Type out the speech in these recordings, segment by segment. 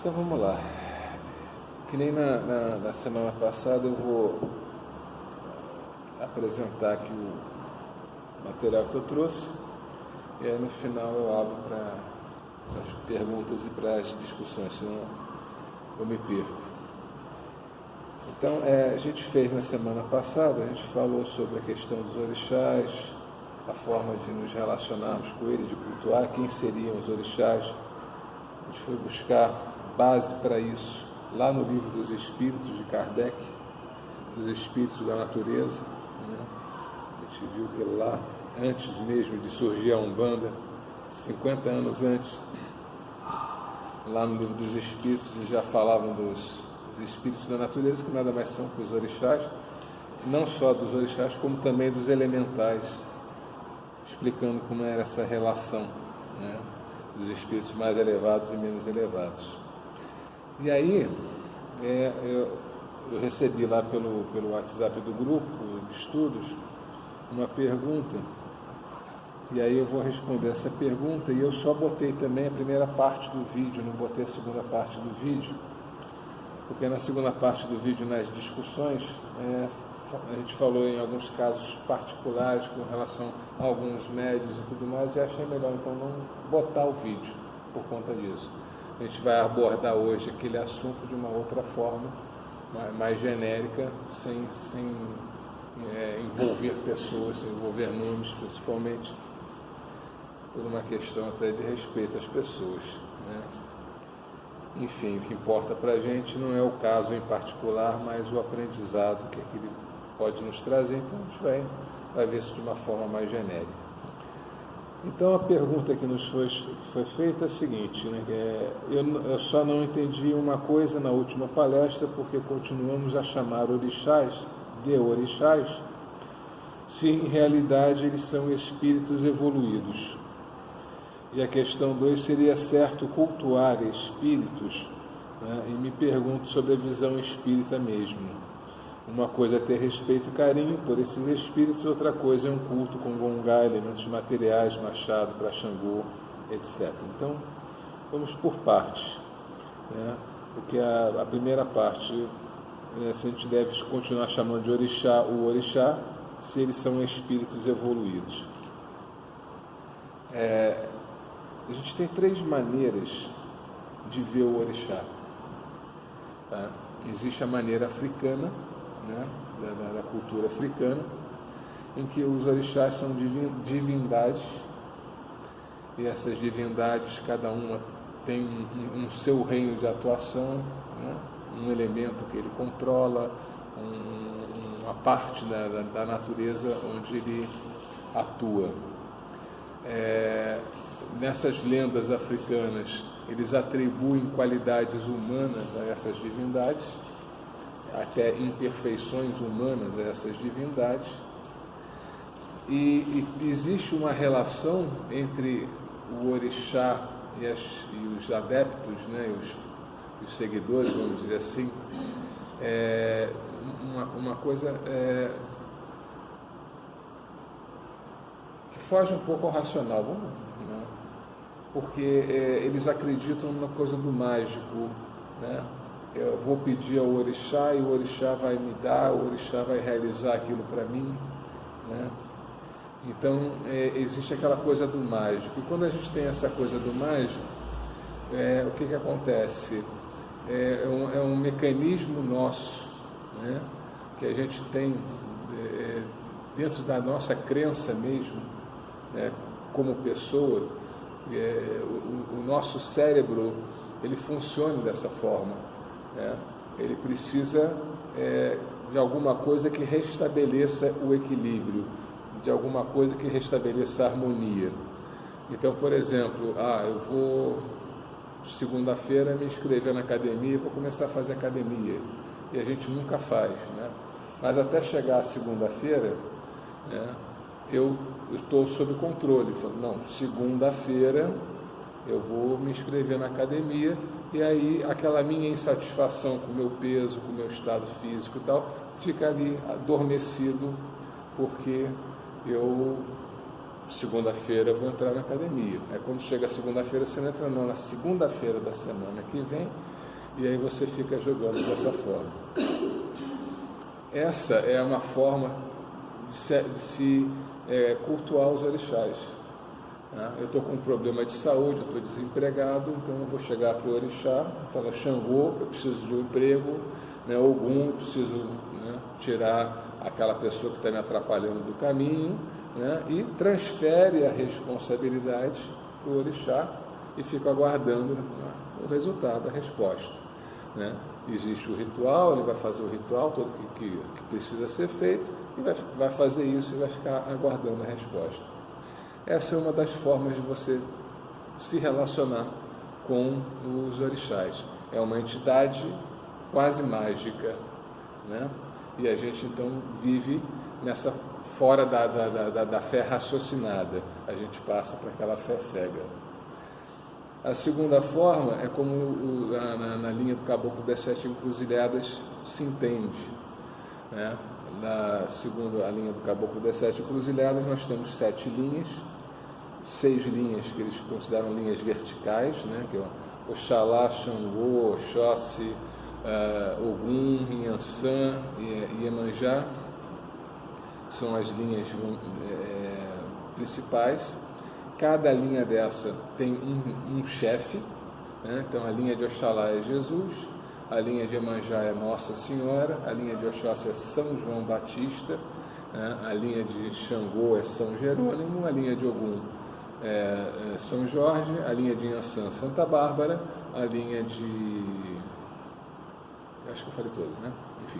Então vamos lá. Que nem na semana passada, eu vou apresentar aqui o material que eu trouxe, e aí no final eu abro para as perguntas e para as discussões, senão eu me perco. Então, a gente fez na semana passada, a gente falou sobre a questão dos orixás, a forma de nos relacionarmos com ele, de cultuar, quem seriam os orixás. A gente foi buscar base para isso lá no livro dos Espíritos de Kardec, dos Espíritos da Natureza, né? A gente viu que lá, antes mesmo de surgir a Umbanda, 50 anos antes, lá no livro dos Espíritos, eles já falavam dos Espíritos da Natureza, que nada mais são que os orixás, não só dos orixás, como também dos elementais, explicando como era essa relação, né, dos espíritos mais elevados e menos elevados. E aí, eu recebi lá pelo WhatsApp do grupo de estudos uma pergunta, e aí eu vou responder essa pergunta, e eu só botei também a primeira parte do vídeo, não botei a segunda parte do vídeo, porque na segunda parte do vídeo, nas discussões, a gente falou em alguns casos particulares com relação a alguns médios e tudo mais, e achei melhor então não botar o vídeo por conta disso. A gente vai abordar hoje aquele assunto de uma outra forma, mais genérica, sem envolver pessoas, sem envolver nomes, principalmente por uma questão até de respeito às pessoas, né? Enfim, o que importa para a gente não é o caso em particular, mas o aprendizado que aquele pode nos trazer, então a gente vai ver isso de uma forma mais genérica. Então a pergunta que nos foi feita é a seguinte, né, eu só não entendi uma coisa na última palestra, porque continuamos a chamar orixás de orixás, se em realidade eles são espíritos evoluídos. E a questão 2 seria certo cultuar espíritos, né, e me pergunto sobre a visão espírita mesmo. Uma coisa é ter respeito e carinho por esses espíritos, outra coisa é um culto com gongá, elementos materiais, machado para Xangô, etc. Então, vamos por partes, né? Porque a primeira parte, se a gente deve continuar chamando de orixá o orixá, se eles são espíritos evoluídos. A gente tem 3 maneiras de ver o orixá. Tá? Existe a maneira africana, né, da cultura africana, em que os orixás são divindades, e essas divindades, cada uma tem um seu reino de atuação, né, um elemento que ele controla, uma parte da natureza onde ele atua. Nessas lendas africanas, eles atribuem qualidades humanas a essas divindades, até imperfeições humanas a essas divindades, e existe uma relação entre o orixá e os adeptos, né, os seguidores, vamos dizer assim, uma coisa que foge um pouco ao racional, né, porque eles acreditam na coisa do mágico, né? Eu vou pedir ao orixá e o orixá vai me dar, o orixá vai realizar aquilo para mim, né? Então, existe aquela coisa do mágico. E quando a gente tem essa coisa do mágico, o que acontece? É um mecanismo nosso, né? Que a gente tem dentro da nossa crença mesmo, né? Como pessoa, o nosso cérebro, ele funciona dessa forma. Ele precisa de alguma coisa que restabeleça o equilíbrio, de alguma coisa que restabeleça a harmonia. Então, por exemplo, eu vou segunda-feira me inscrever na academia, vou começar a fazer academia, e a gente nunca faz, né? Mas até chegar a segunda-feira, né, eu estou sob controle. Falo, não, segunda-feira eu vou me inscrever na academia, e aí aquela minha insatisfação com o meu peso, com o meu estado físico e tal, fica ali adormecido, porque eu, segunda-feira, vou entrar na academia. Aí quando chega a segunda-feira, você não entra não, na segunda-feira da semana que vem, e aí você fica jogando dessa forma. Essa é uma forma de se cultuar os orixás. Eu estou com um problema de saúde, eu estou desempregado, então eu vou chegar para o orixá, falar: Xangô, eu preciso de um emprego, né? Ogum, eu preciso, né, tirar aquela pessoa que está me atrapalhando do caminho, né? E transfere a responsabilidade para o orixá e fica aguardando, né, o resultado, a resposta, né? Existe o ritual, ele vai fazer o ritual todo que precisa ser feito e vai fazer isso e vai ficar aguardando a resposta. Essa é uma das formas de você se relacionar com os orixás. É uma entidade quase mágica, né? E a gente então vive nessa fora da fé raciocinada. A gente passa para aquela fé cega. A segunda forma é como na linha do Caboclo das Sete Encruzilhadas se entende, né? Na segunda, a linha do Caboclo das Sete Encruzilhadas, nós temos 7 linhas, 6 linhas que eles consideram linhas verticais, né? Que é Oxalá, Xangô, Oxóssi, Ogum, Inhansã e Iemanjá, são as linhas principais. Cada linha dessa tem um chefe, né? Então a linha de Oxalá é Jesus, a linha de Iemanjá é Nossa Senhora, a linha de Oxóssi é São João Batista, né? A linha de Xangô é São Jerônimo, a linha de Ogum é São Jorge, a linha de Inhansã Santa Bárbara, a linha de... acho que eu falei todas, né? Enfim,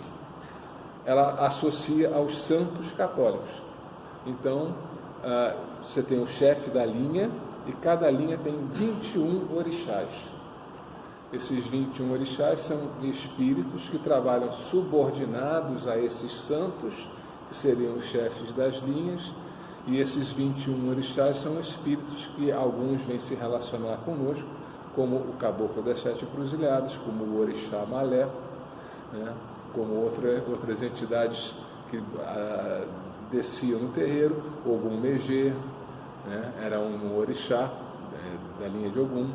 ela associa aos santos católicos. Então, você tem o chefe da linha e cada linha tem 21 orixás. Esses 21 orixás são espíritos que trabalham subordinados a esses santos, que seriam os chefes das linhas, e esses 21 orixás são espíritos que alguns vêm se relacionar conosco, como o Caboclo das Sete Encruzilhadas, como o Orixá Malé, né? Como outras entidades que desciam no terreiro, Ogum Megê, né? Era um orixá da linha de Ogum,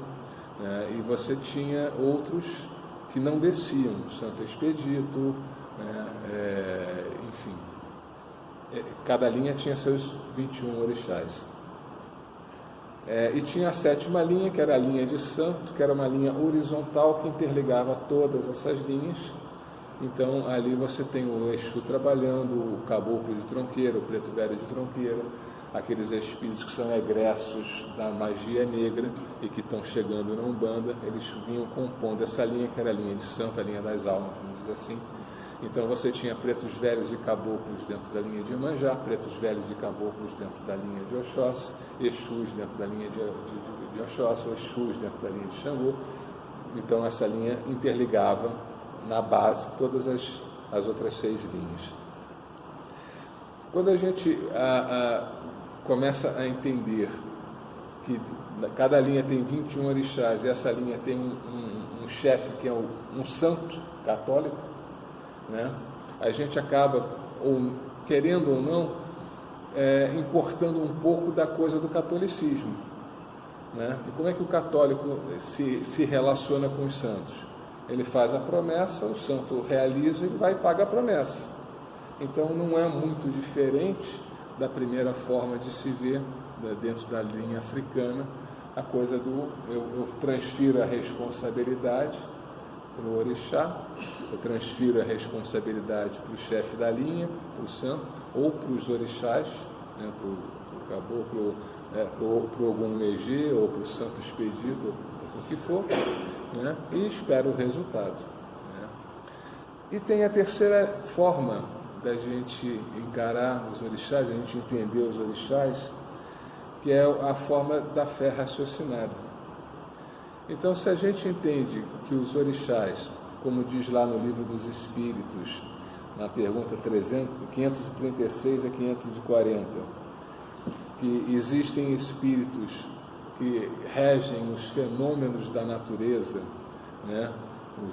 né? E você tinha outros que não desciam, Santo Expedito, né? Enfim, cada linha tinha seus 21 orixás. E tinha a 7ª linha, que era a linha de santo, que era uma linha horizontal que interligava todas essas linhas. Então, ali você tem o Exu trabalhando, o Caboclo de Tronqueiro, o Preto Velho de Tronqueiro, aqueles espíritos que são egressos da magia negra e que estão chegando na Umbanda, eles vinham compondo essa linha, que era a linha de santo, a linha das almas, vamos dizer assim. Então, você tinha pretos velhos e caboclos dentro da linha de Iemanjá, pretos velhos e caboclos dentro da linha de Oxóssi, Exus dentro da linha de Oxóssi, Exus dentro da linha de Xangô. Então, essa linha interligava na base todas as outras 6 linhas. Quando a gente começa a entender que cada linha tem 21 orixás e essa linha tem um chefe que é um santo católico, né? A gente acaba, ou querendo ou não, importando um pouco da coisa do catolicismo, né? E como é que o católico se relaciona com os santos? Ele faz a promessa, o santo realiza, ele vai e paga a promessa. Então não é muito diferente da primeira forma de se ver, dentro da linha africana, a coisa do eu transfiro a responsabilidade para o orixá, eu transfiro a responsabilidade para o chefe da linha, para o santo, ou para os orixás, né, para o caboclo, para o Ogum Megê, ou para o santo expedito, o que for, né, e espero o resultado, né. E tem a terceira forma da gente encarar os orixás, a gente entender os orixás, que é a forma da fé raciocinada. Então, se a gente entende que os orixás, como diz lá no Livro dos Espíritos, na pergunta 536 a 540, que existem espíritos que regem os fenômenos da natureza, né?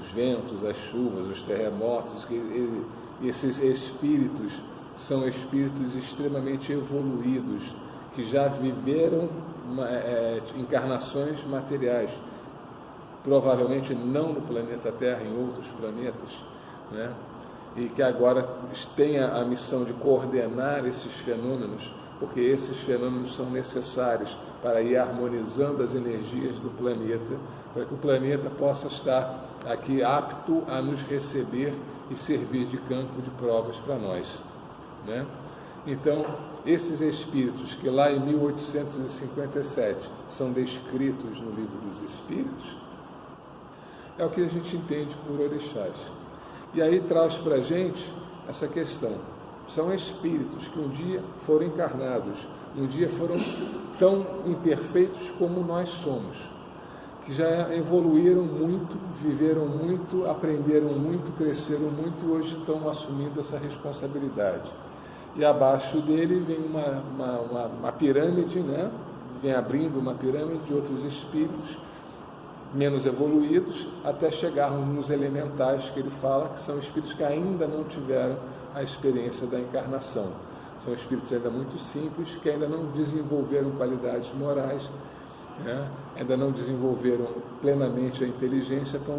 Os ventos, as chuvas, os terremotos, que esses espíritos são espíritos extremamente evoluídos, que já viveram encarnações materiais, provavelmente não no planeta Terra, em outros planetas, né? E que agora tenha a missão de coordenar esses fenômenos, porque esses fenômenos são necessários para ir harmonizando as energias do planeta, para que o planeta possa estar aqui apto a nos receber e servir de campo de provas para nós, né? Então, esses espíritos que lá em 1857 são descritos no Livro dos Espíritos, é o que a gente entende por orixás. E aí traz para a gente essa questão. São espíritos que um dia foram encarnados, um dia foram tão imperfeitos como nós somos, que já evoluíram muito, viveram muito, aprenderam muito, cresceram muito e hoje estão assumindo essa responsabilidade. E abaixo dele vem uma pirâmide, né? Vem abrindo uma pirâmide de outros espíritos menos evoluídos, até chegarmos nos elementais que ele fala, que são espíritos que ainda não tiveram a experiência da encarnação. São espíritos ainda muito simples, que ainda não desenvolveram qualidades morais, né? Ainda não desenvolveram plenamente a inteligência, estão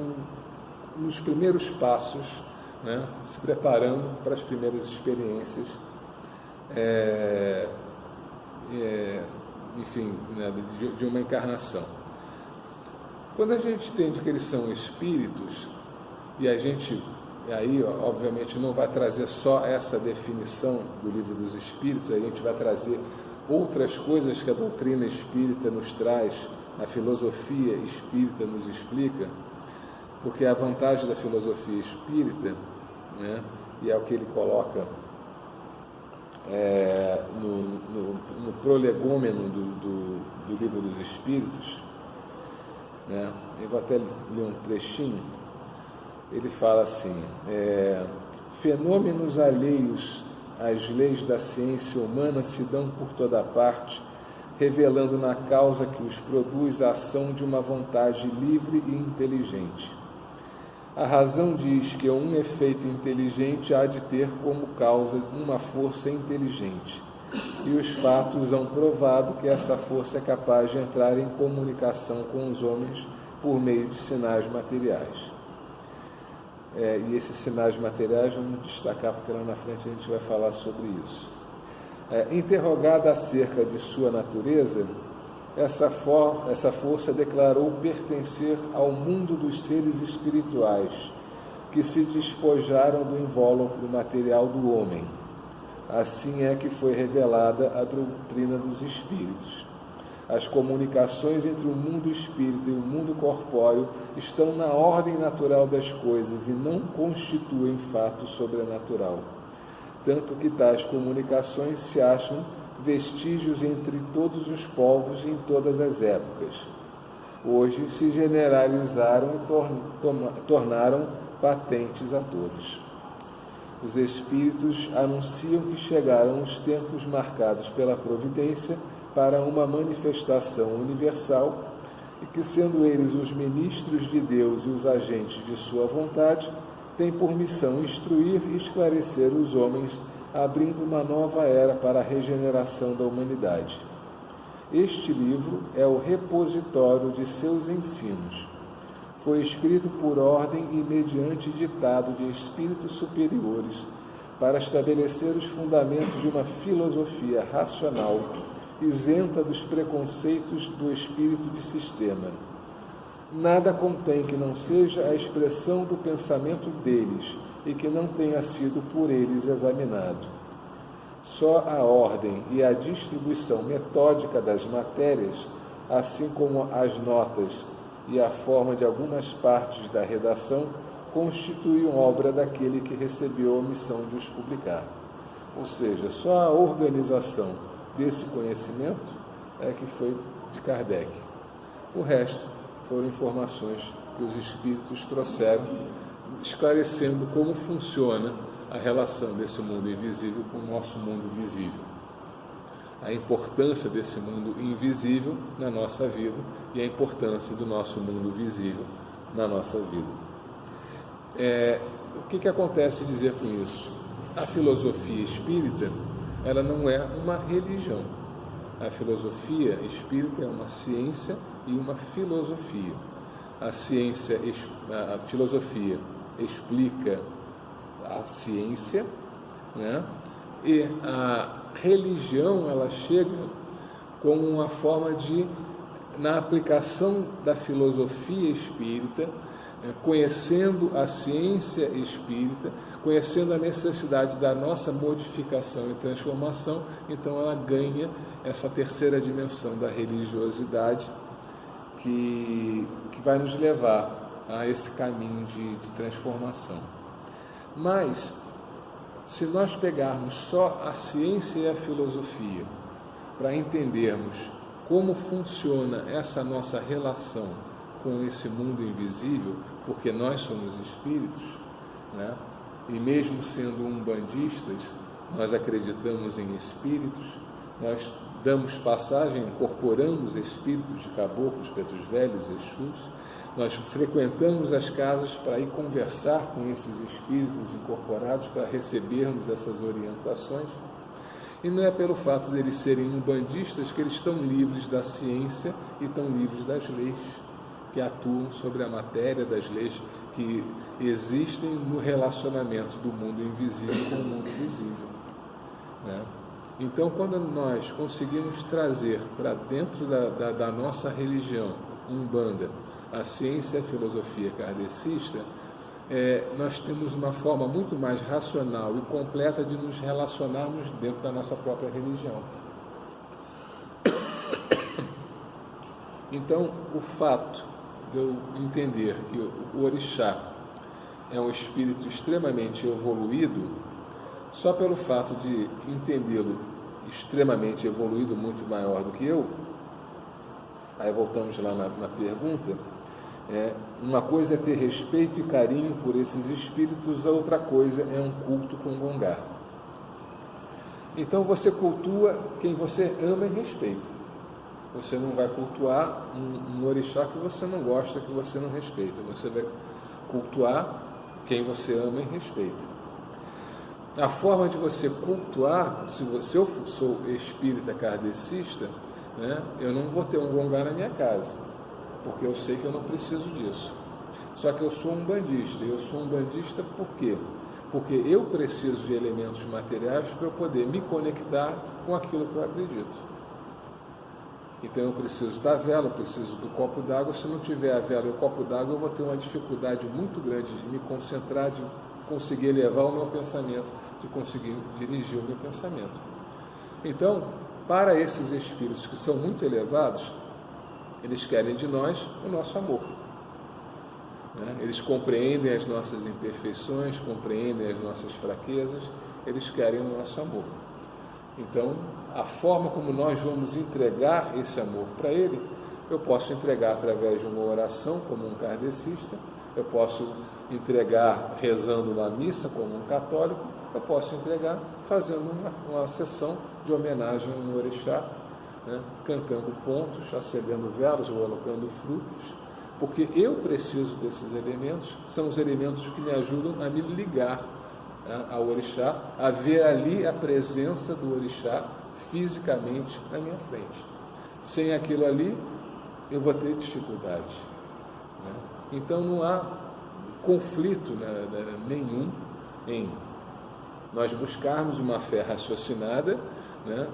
nos primeiros passos, né? Se preparando para as primeiras experiências, enfim, né? de uma encarnação. Quando a gente entende que eles são espíritos, e a gente, aí obviamente não vai trazer só essa definição do Livro dos Espíritos, a gente vai trazer outras coisas que a doutrina espírita nos traz, a filosofia espírita nos explica, porque a vantagem da filosofia espírita, né, e é o que ele coloca no prolegômeno do Livro dos Espíritos, né? Eu vou até ler um trechinho. Ele fala assim: fenômenos alheios às leis da ciência humana se dão por toda parte, revelando na causa que os produz a ação de uma vontade livre e inteligente. A razão diz que um efeito inteligente há de ter como causa uma força inteligente, e os fatos hão provado que essa força é capaz de entrar em comunicação com os homens por meio de sinais materiais. E esses sinais materiais vamos destacar, porque lá na frente a gente vai falar sobre isso. Interrogada acerca de sua natureza, essa força declarou pertencer ao mundo dos seres espirituais, que se despojaram do invólucro material do homem. Assim é que foi revelada a doutrina dos espíritos. As comunicações entre o mundo espírita e o mundo corpóreo estão na ordem natural das coisas e não constituem fato sobrenatural. Tanto que tais comunicações se acham vestígios entre todos os povos e em todas as épocas. Hoje se generalizaram e tornaram patentes a todos. Os espíritos anunciam que chegaram os tempos marcados pela providência para uma manifestação universal e que, sendo eles os ministros de Deus e os agentes de sua vontade, têm por missão instruir e esclarecer os homens, abrindo uma nova era para a regeneração da humanidade. Este livro é o repositório de seus ensinos. Foi escrito por ordem e mediante ditado de espíritos superiores para estabelecer os fundamentos de uma filosofia racional, isenta dos preconceitos do espírito de sistema. Nada contém que não seja a expressão do pensamento deles e que não tenha sido por eles examinado. Só a ordem e a distribuição metódica das matérias, assim como as notas e a forma de algumas partes da redação, constituem obra daquele que recebeu a missão de os publicar. Ou seja, só a organização desse conhecimento é que foi de Kardec. O resto foram informações que os espíritos trouxeram, esclarecendo como funciona a relação desse mundo invisível com o nosso mundo visível. A importância desse mundo invisível na nossa vida e a importância do nosso mundo visível na nossa vida. O que acontece dizer com isso? A filosofia espírita, ela não é uma religião. A filosofia espírita é uma ciência e uma filosofia. a ciência, a filosofia explica a ciência, né? E a religião, ela chega como uma forma de, na aplicação da filosofia espírita, conhecendo a ciência espírita, conhecendo a necessidade da nossa modificação e transformação, então ela ganha essa terceira dimensão da religiosidade que vai nos levar a esse caminho de transformação. Mas, se nós pegarmos só a ciência e a filosofia para entendermos como funciona essa nossa relação com esse mundo invisível, porque nós somos espíritos, né? E mesmo sendo umbandistas, nós acreditamos em espíritos, nós damos passagem, incorporamos espíritos de caboclos, pretos velhos, exus, nós frequentamos as casas para ir conversar com esses espíritos incorporados, para recebermos essas orientações. E não é pelo fato deles serem umbandistas que eles estão livres da ciência e estão livres das leis que atuam sobre a matéria, das leis que existem no relacionamento do mundo invisível com o mundo visível, né? Então, quando nós conseguimos trazer para dentro da nossa religião, Umbanda, a ciência e a filosofia kardecista, nós temos uma forma muito mais racional e completa de nos relacionarmos dentro da nossa própria religião. Então, o fato de eu entender que o orixá é um espírito extremamente evoluído, só pelo fato de entendê-lo extremamente evoluído, muito maior do que eu, aí voltamos lá na pergunta, uma coisa é ter respeito e carinho por esses espíritos, a outra coisa é um culto com gongá. Então você cultua quem você ama e respeita. Você não vai cultuar um orixá que você não gosta, que você não respeita. Você vai cultuar quem você ama e respeita. A forma de você cultuar, se eu sou espírita kardecista, né, eu não vou ter um gongá na minha casa, porque eu sei que eu não preciso disso. Só que eu sou um bandista. Eu sou um bandista por quê? Porque eu preciso de elementos materiais para eu poder me conectar com aquilo que eu acredito. Então eu preciso da vela, eu preciso do copo d'água. Se não tiver a vela e o copo d'água, eu vou ter uma dificuldade muito grande de me concentrar, de conseguir elevar o meu pensamento, de conseguir dirigir o meu pensamento. Então, para esses espíritos que são muito elevados, eles querem de nós o nosso amor, né? Eles compreendem as nossas imperfeições, compreendem as nossas fraquezas, eles querem o nosso amor. Então, a forma como nós vamos entregar esse amor para ele, eu posso entregar através de uma oração, como um kardecista, eu posso entregar rezando uma missa, como um católico, eu posso entregar fazendo uma sessão de homenagem a um orixá, né? Cantando pontos, acendendo velas ou colocando frutos, porque eu preciso desses elementos, são os elementos que me ajudam a me ligar, né, ao orixá, a ver ali a presença do orixá fisicamente na minha frente. Sem aquilo ali, eu vou ter dificuldade, né? Então não há conflito, né, nenhum em nós buscarmos uma fé raciocinada, né,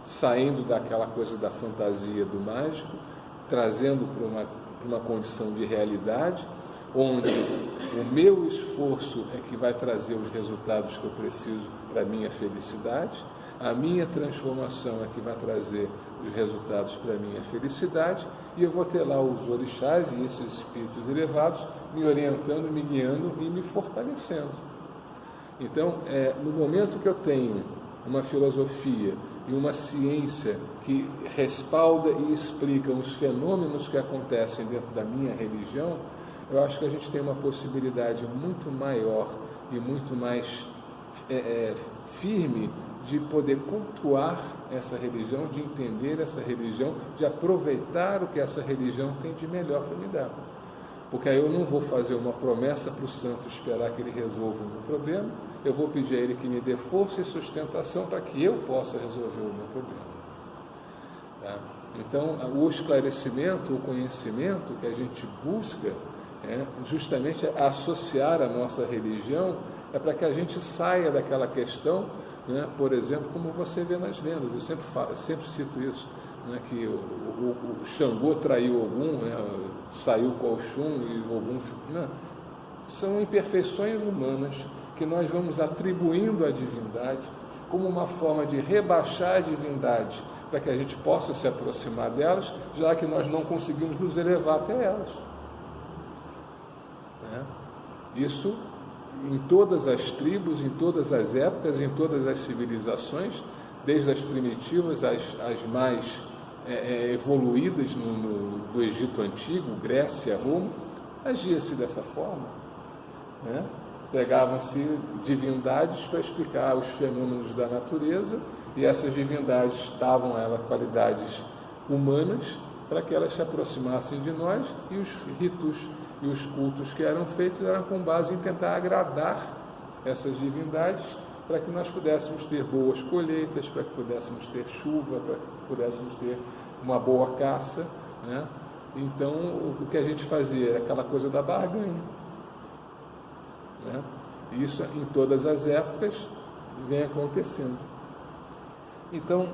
saindo daquela coisa da fantasia do mágico, trazendo para uma condição de realidade, onde o meu esforço é que vai trazer os resultados que eu preciso para a minha felicidade, a minha transformação é que vai trazer os resultados para a minha felicidade, e eu vou ter lá os orixás e esses espíritos elevados me orientando, me guiando e me fortalecendo. Então, no momento que eu tenho uma filosofia e uma ciência que respalda e explica os fenômenos que acontecem dentro da minha religião, eu acho que a gente tem uma possibilidade muito maior e muito mais firme de poder cultuar essa religião, de entender essa religião, de aproveitar o que essa religião tem de melhor para me dar. Porque aí eu não vou fazer uma promessa para o santo esperar que ele resolva o meu problema, eu vou pedir a ele que me dê força e sustentação para que eu possa resolver o meu problema. Tá? Então, o esclarecimento, o conhecimento que a gente busca, justamente associar a nossa religião, é para que a gente saia daquela questão, né, por exemplo, como você vê nas lendas, eu sempre cito isso, né, que o Xangô traiu Ogum, né, saiu com o Oxum e Ogum ficou... Né, são imperfeições humanas que nós vamos atribuindo à divindade como uma forma de rebaixar a divindade, para que a gente possa se aproximar delas, já que nós não conseguimos nos elevar até elas. Isso em todas as tribos, em todas as épocas, em todas as civilizações, desde as primitivas às mais evoluídas no Egito Antigo, Grécia, Roma, agia-se dessa forma. Pegavam-se divindades para explicar os fenômenos da natureza, e essas divindades davam a elas qualidades humanas para que elas se aproximassem de nós, e os ritos e os cultos que eram feitos eram com base em tentar agradar essas divindades para que nós pudéssemos ter boas colheitas, para que pudéssemos ter chuva, para que pudéssemos ter uma boa caça, né? Então, o que a gente fazia era aquela coisa da barganha, né? Isso em todas as épocas vem acontecendo. Então,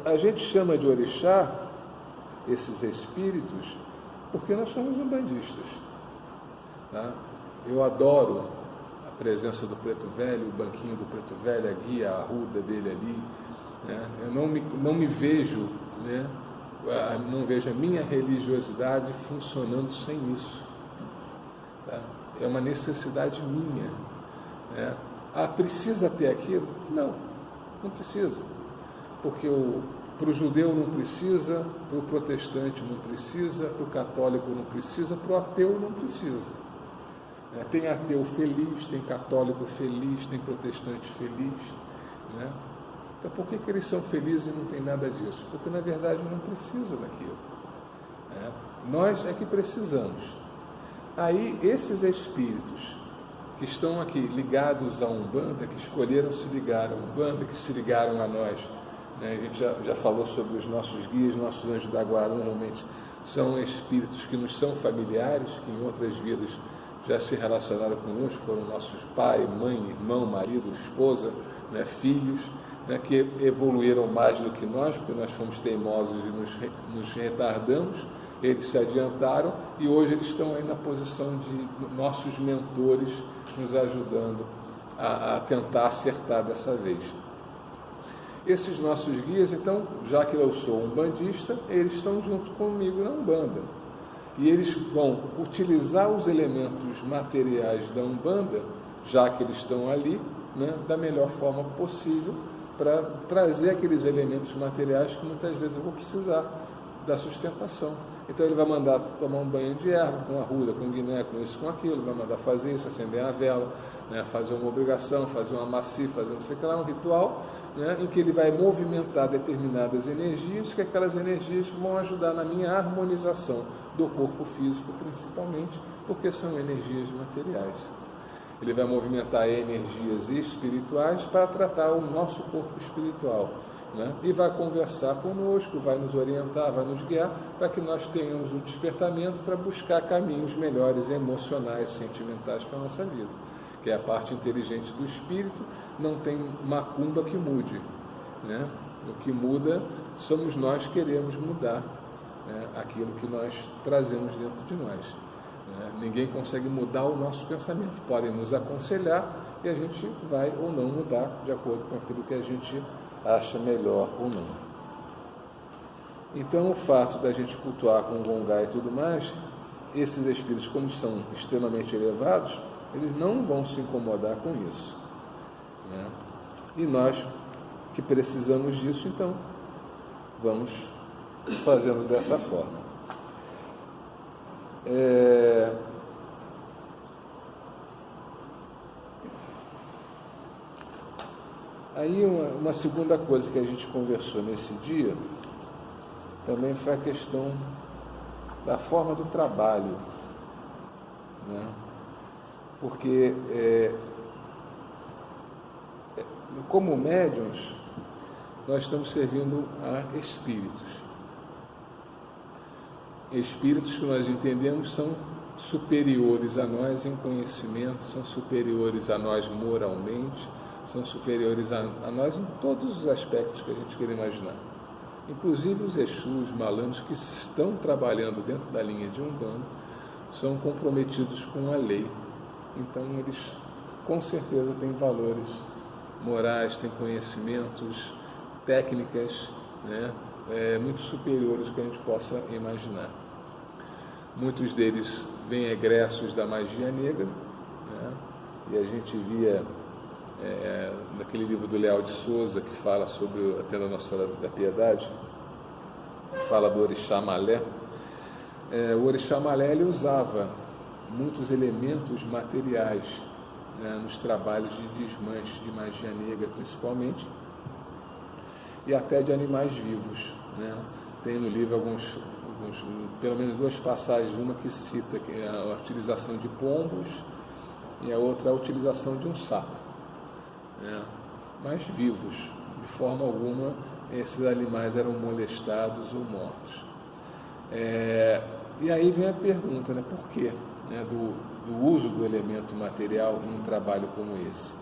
a gente chama de orixá esses espíritos porque nós somos umbandistas, tá? Eu adoro a presença do Preto Velho, o banquinho do Preto Velho, a guia, a arruda dele ali, né? Eu não me vejo, né? Não vejo a minha religiosidade funcionando sem isso, tá? É uma necessidade minha, né? Precisa ter aquilo? Não precisa, porque para o judeu não precisa, para o protestante não precisa, para o católico não precisa, para o ateu não precisa. Tem ateu feliz, tem católico feliz, tem protestante feliz, né? Então, por que eles são felizes e não tem nada disso? Porque, na verdade, não precisam daquilo. Nós é que precisamos. Aí, esses espíritos que estão aqui ligados à Umbanda, que escolheram se ligar à Umbanda, que se ligaram a nós, né? A gente já falou sobre os nossos guias, nossos anjos da guarda, normalmente são espíritos que nos são familiares, que em outras vidas já se relacionaram conosco, foram nossos pai, mãe, irmão, marido, esposa, né, filhos, né, que evoluíram mais do que nós, porque nós fomos teimosos e nos retardamos. Eles se adiantaram e hoje eles estão aí na posição de nossos mentores, nos ajudando a tentar acertar dessa vez. Esses nossos guias, então, já que eu sou umbandista, eles estão junto comigo na Umbanda. E eles vão utilizar os elementos materiais da Umbanda, já que eles estão ali, né, da melhor forma possível, para trazer aqueles elementos materiais que muitas vezes eu vou precisar da sustentação. Então ele vai mandar tomar um banho de erva, com arruda, com guiné, com isso, com aquilo, vai mandar fazer isso, acender a vela, né, fazer uma obrigação, fazer uma macia, fazer não sei o que lá, um ritual, né, em que ele vai movimentar determinadas energias, que aquelas energias vão ajudar na minha harmonização do corpo físico, principalmente, porque são energias materiais. Ele vai movimentar energias espirituais para tratar o nosso corpo espiritual, né? E vai conversar conosco, vai nos orientar, vai nos guiar, para que nós tenhamos um despertamento para buscar caminhos melhores emocionais, sentimentais para a nossa vida, que é a parte inteligente do espírito. Não tem macumba que mude, né? O que muda somos nós que queremos mudar, né, aquilo que nós trazemos dentro de nós. Ninguém consegue mudar o nosso pensamento. Podem nos aconselhar e a gente vai ou não mudar de acordo com aquilo que a gente acha melhor ou não. Então, o fato da gente cultuar com gongá e tudo mais, esses espíritos, como são extremamente elevados, eles não vão se incomodar com isso, né? E nós que precisamos disso, então, vamos fazendo dessa forma. Aí uma segunda coisa que a gente conversou nesse dia também foi a questão da forma do trabalho, né? Porque como médiuns nós estamos servindo a espíritos, espíritos que nós entendemos são superiores a nós em conhecimento, são superiores a nós moralmente, são superiores a nós em todos os aspectos que a gente queira imaginar. Inclusive os Exus, malandros que estão trabalhando dentro da linha de Umbanda são comprometidos com a lei. Então eles com certeza têm valores morais, têm conhecimentos, técnicas, né, muito superiores ao que a gente possa imaginar. Muitos deles vêm egressos da magia negra, né, e a gente via naquele livro do Leal de Souza, que fala sobre a Tenda Nossa Senhora da Piedade, que fala do Orixá Malé. O Orixá Malé ele usava muitos elementos materiais, né, nos trabalhos de desmanche de magia negra, principalmente, e até de animais vivos, né? Tem no livro pelo menos duas passagens, uma que cita que é a utilização de pombos e a outra a utilização de um sapo, né? Mas vivos, de forma alguma esses animais eram molestados ou mortos. E aí vem a pergunta, né, por quê, né, do uso do elemento material num trabalho como esse?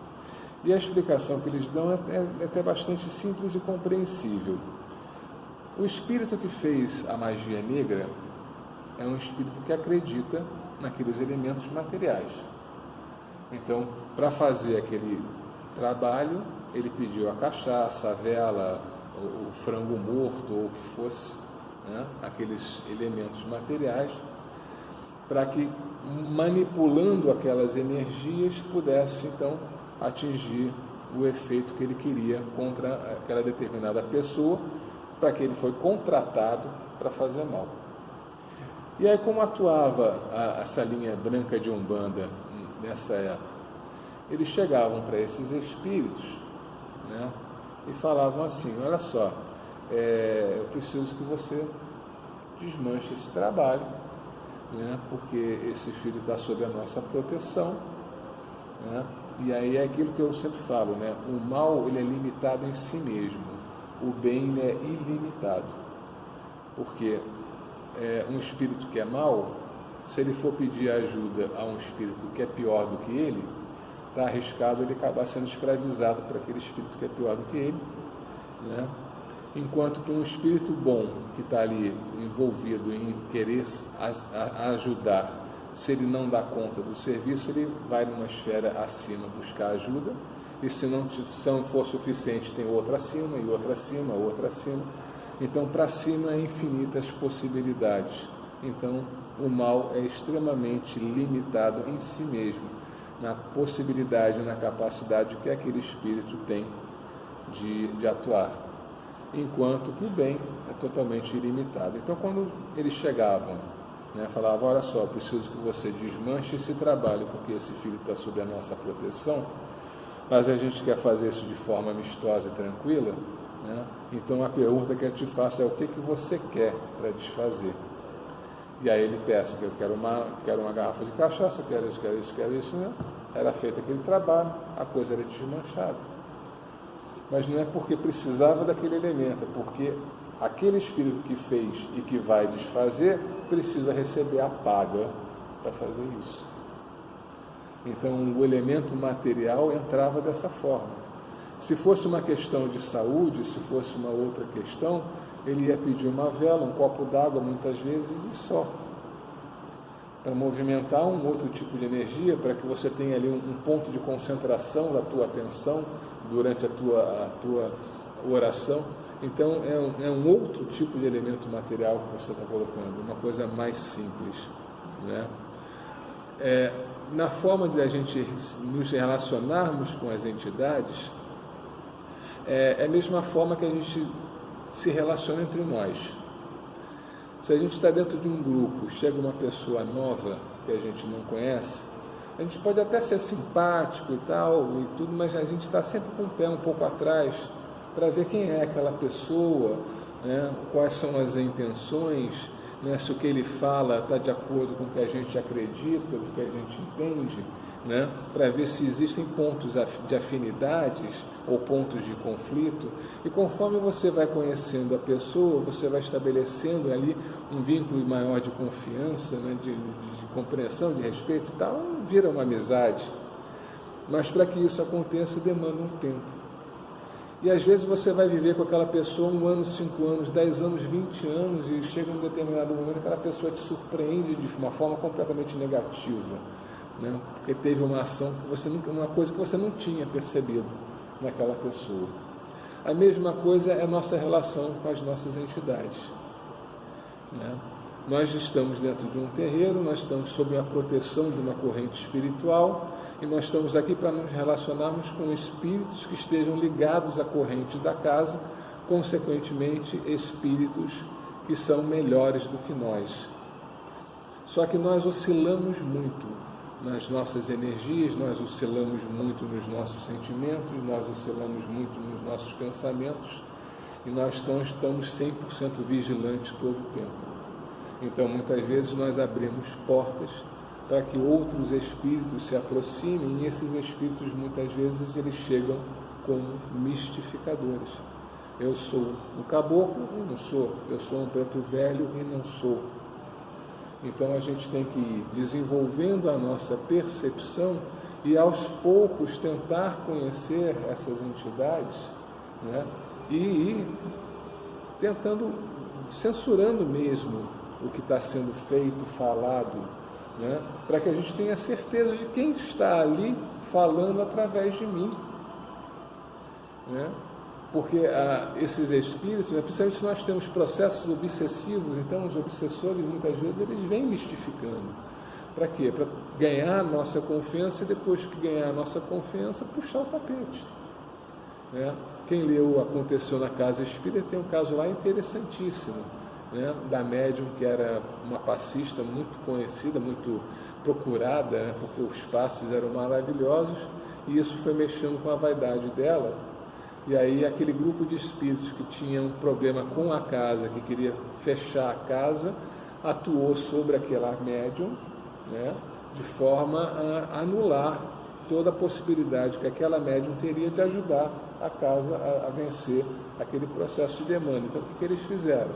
E a explicação que eles dão é até bastante simples e compreensível. O espírito que fez a magia negra é um espírito que acredita naqueles elementos materiais. Então, para fazer aquele trabalho, ele pediu a cachaça, a vela, o frango morto ou o que fosse, né, aqueles elementos materiais, para que, manipulando aquelas energias, pudesse, então, atingir o efeito que ele queria contra aquela determinada pessoa, para que ele foi contratado para fazer mal. E aí, como atuava essa linha branca de Umbanda nessa época? Eles chegavam para esses espíritos, né, e falavam assim: olha só, eu preciso que você desmanche esse trabalho, né, porque esse filho está sob a nossa proteção, né? E aí é aquilo que eu sempre falo, né? O mal ele é limitado em si mesmo, o bem ele é ilimitado, porque um espírito que é mau, se ele for pedir ajuda a um espírito que é pior do que ele, está arriscado ele acabar sendo escravizado por aquele espírito que é pior do que ele, né? Enquanto que um espírito bom que está ali envolvido em querer ajudar, se ele não dá conta do serviço, ele vai numa esfera acima buscar ajuda, e se não for suficiente, tem outra acima, e outra acima, outra acima. Então, para cima, infinitas possibilidades. Então, o mal é extremamente limitado em si mesmo, na possibilidade, na capacidade que aquele espírito tem de atuar, enquanto que o bem é totalmente ilimitado. Então, quando eles chegavam, né, falavam: olha só, preciso que você desmanche esse trabalho, porque esse filho está sob a nossa proteção, mas a gente quer fazer isso de forma amistosa e tranquila, né? Então a pergunta que eu te faço é: o que você quer para desfazer? E aí ele peça que eu quero uma garrafa de cachaça, quero isso, né? Era feito aquele trabalho, a coisa era desmanchada. Mas não é porque precisava daquele elemento, é porque aquele espírito que fez e que vai desfazer precisa receber a paga para fazer isso. Então o elemento material entrava dessa forma. Se fosse uma questão de saúde, se fosse uma outra questão, ele ia pedir uma vela, um copo d'água muitas vezes e só, para movimentar um outro tipo de energia, para que você tenha ali um ponto de concentração da tua atenção durante a tua oração. Então é um outro tipo de elemento material que você está colocando, uma coisa mais simples, né? Na forma de a gente nos relacionarmos com as entidades, é a mesma forma que a gente se relaciona entre nós. Se a gente está dentro de um grupo, chega uma pessoa nova que a gente não conhece, a gente pode até ser simpático e tal, e tudo, mas a gente está sempre com o pé um pouco atrás para ver quem é aquela pessoa, né? Quais são as intenções, né? Se o que ele fala está de acordo com o que a gente acredita, com o que a gente entende, né, para ver se existem pontos de afinidades ou pontos de conflito, e conforme você vai conhecendo a pessoa, você vai estabelecendo ali um vínculo maior de confiança, né, de compreensão, de respeito e tal, vira uma amizade. Mas para que isso aconteça demanda um tempo. E às vezes você vai viver com aquela pessoa 1 ano, 5 anos, 10 anos, 20 anos, e chega um determinado momento aquela pessoa te surpreende de uma forma completamente negativa, né? Porque teve uma ação que você nunca, uma coisa que você não tinha percebido naquela pessoa. A mesma coisa é a nossa relação com as nossas entidades, né? Nós estamos dentro de um terreiro, nós estamos sob a proteção de uma corrente espiritual, e nós estamos aqui para nos relacionarmos com espíritos que estejam ligados à corrente da casa, consequentemente espíritos que são melhores do que nós. Só que nós oscilamos muito nas nossas energias, nós oscilamos muito nos nossos sentimentos, nós oscilamos muito nos nossos pensamentos, e nós estamos 100% vigilantes todo o tempo. Então, muitas vezes nós abrimos portas para que outros espíritos se aproximem, e esses espíritos, muitas vezes, eles chegam como mistificadores. Eu sou um caboclo e não sou, eu sou um preto velho e não sou. Então, a gente tem que ir desenvolvendo a nossa percepção e, aos poucos, tentar conhecer essas entidades, né? E ir tentando, censurando mesmo o que está sendo feito, falado, né? Para que a gente tenha certeza de quem está ali falando através de mim, né? Porque esses espíritos, né, principalmente nós temos processos obsessivos, então os obsessores muitas vezes eles vêm mistificando. Para quê? Para ganhar a nossa confiança, e depois que ganhar a nossa confiança, puxar o tapete, né? Quem leu Aconteceu na Casa Espírita tem um caso lá interessantíssimo, né, da médium que era uma passista muito conhecida, muito procurada, né, porque os passes eram maravilhosos, e isso foi mexendo com a vaidade dela. E aí aquele grupo de espíritos que tinha um problema com a casa, que queria fechar a casa, atuou sobre aquela médium, né, de forma a anular toda a possibilidade que aquela médium teria de ajudar a casa a vencer aquele processo de demanda. Então, o que eles fizeram?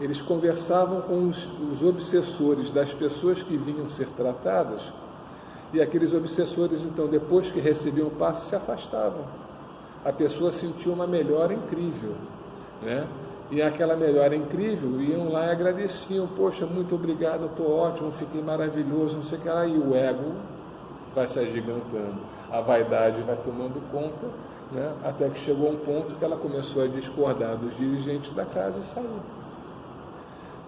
Eles conversavam com os obsessores das pessoas que vinham ser tratadas, e aqueles obsessores, então, depois que recebiam o passe, se afastavam. A pessoa sentiu uma melhora incrível, né? E aquela melhora incrível, iam lá e agradeciam: poxa, muito obrigado, estou ótimo, fiquei maravilhoso, não sei o que lá. E o ego vai se agigantando, a vaidade vai tomando conta, né? Até que chegou um ponto que ela começou a discordar dos dirigentes da casa e saiu,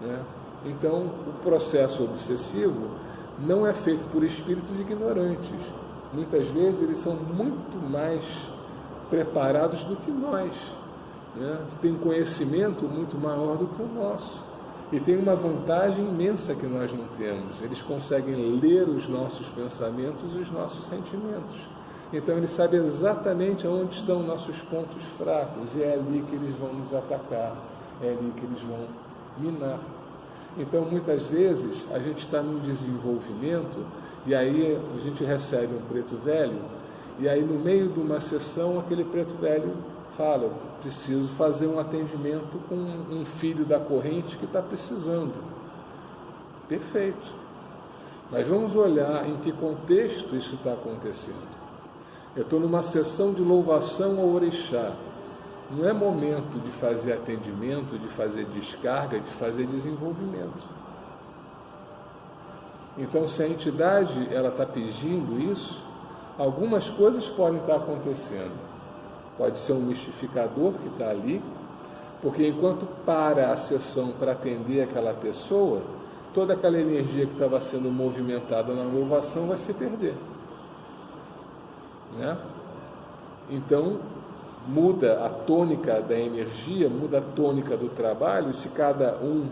né? Então, o processo obsessivo não é feito por espíritos ignorantes. Muitas vezes eles são muito mais preparados do que nós, né? Tem conhecimento muito maior do que o nosso, e tem uma vantagem imensa que nós não temos: eles conseguem ler os nossos pensamentos e os nossos sentimentos. Então eles sabem exatamente onde estão nossos pontos fracos, e é ali que eles vão nos atacar, é ali que eles vão minar. Então muitas vezes a gente está num desenvolvimento, e aí a gente recebe um preto velho, e aí no meio de uma sessão aquele preto velho fala: eu preciso fazer um atendimento com um filho da corrente que está precisando. Perfeito. Mas vamos olhar em que contexto isso está acontecendo. Eu estou numa sessão de louvação ao orixá. Não é momento de fazer atendimento, de fazer descarga, de fazer desenvolvimento. Então, se a entidade ela está pedindo isso, algumas coisas podem estar acontecendo. Pode ser um mistificador que está ali, porque enquanto para a sessão para atender aquela pessoa, toda aquela energia que estava sendo movimentada na louvação vai se perder, né? Então, muda a tônica da energia, muda a tônica do trabalho. Se cada um,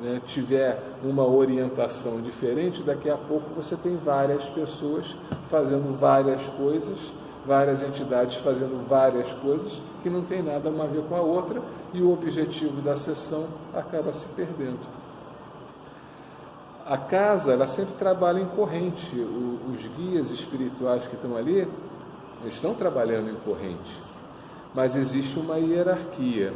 né, tiver uma orientação diferente, daqui a pouco você tem várias pessoas fazendo várias coisas, várias entidades fazendo várias coisas que não tem nada a ver com a outra, e o objetivo da sessão acaba se perdendo. A casa, ela sempre trabalha em corrente. Os guias espirituais que estão ali, eles estão trabalhando em corrente. Mas existe uma hierarquia.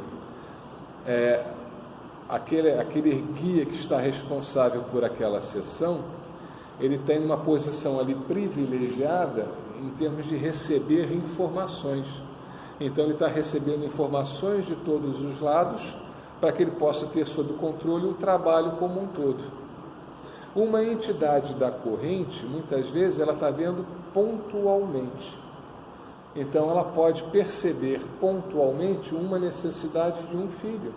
Aquele guia que está responsável por aquela sessão, ele tem uma posição ali privilegiada em termos de receber informações. Então ele está recebendo informações de todos os lados para que ele possa ter sob controle o trabalho como um todo. Uma entidade da corrente, muitas vezes, ela está vendo pontualmente. Então ela pode perceber pontualmente uma necessidade de um filho.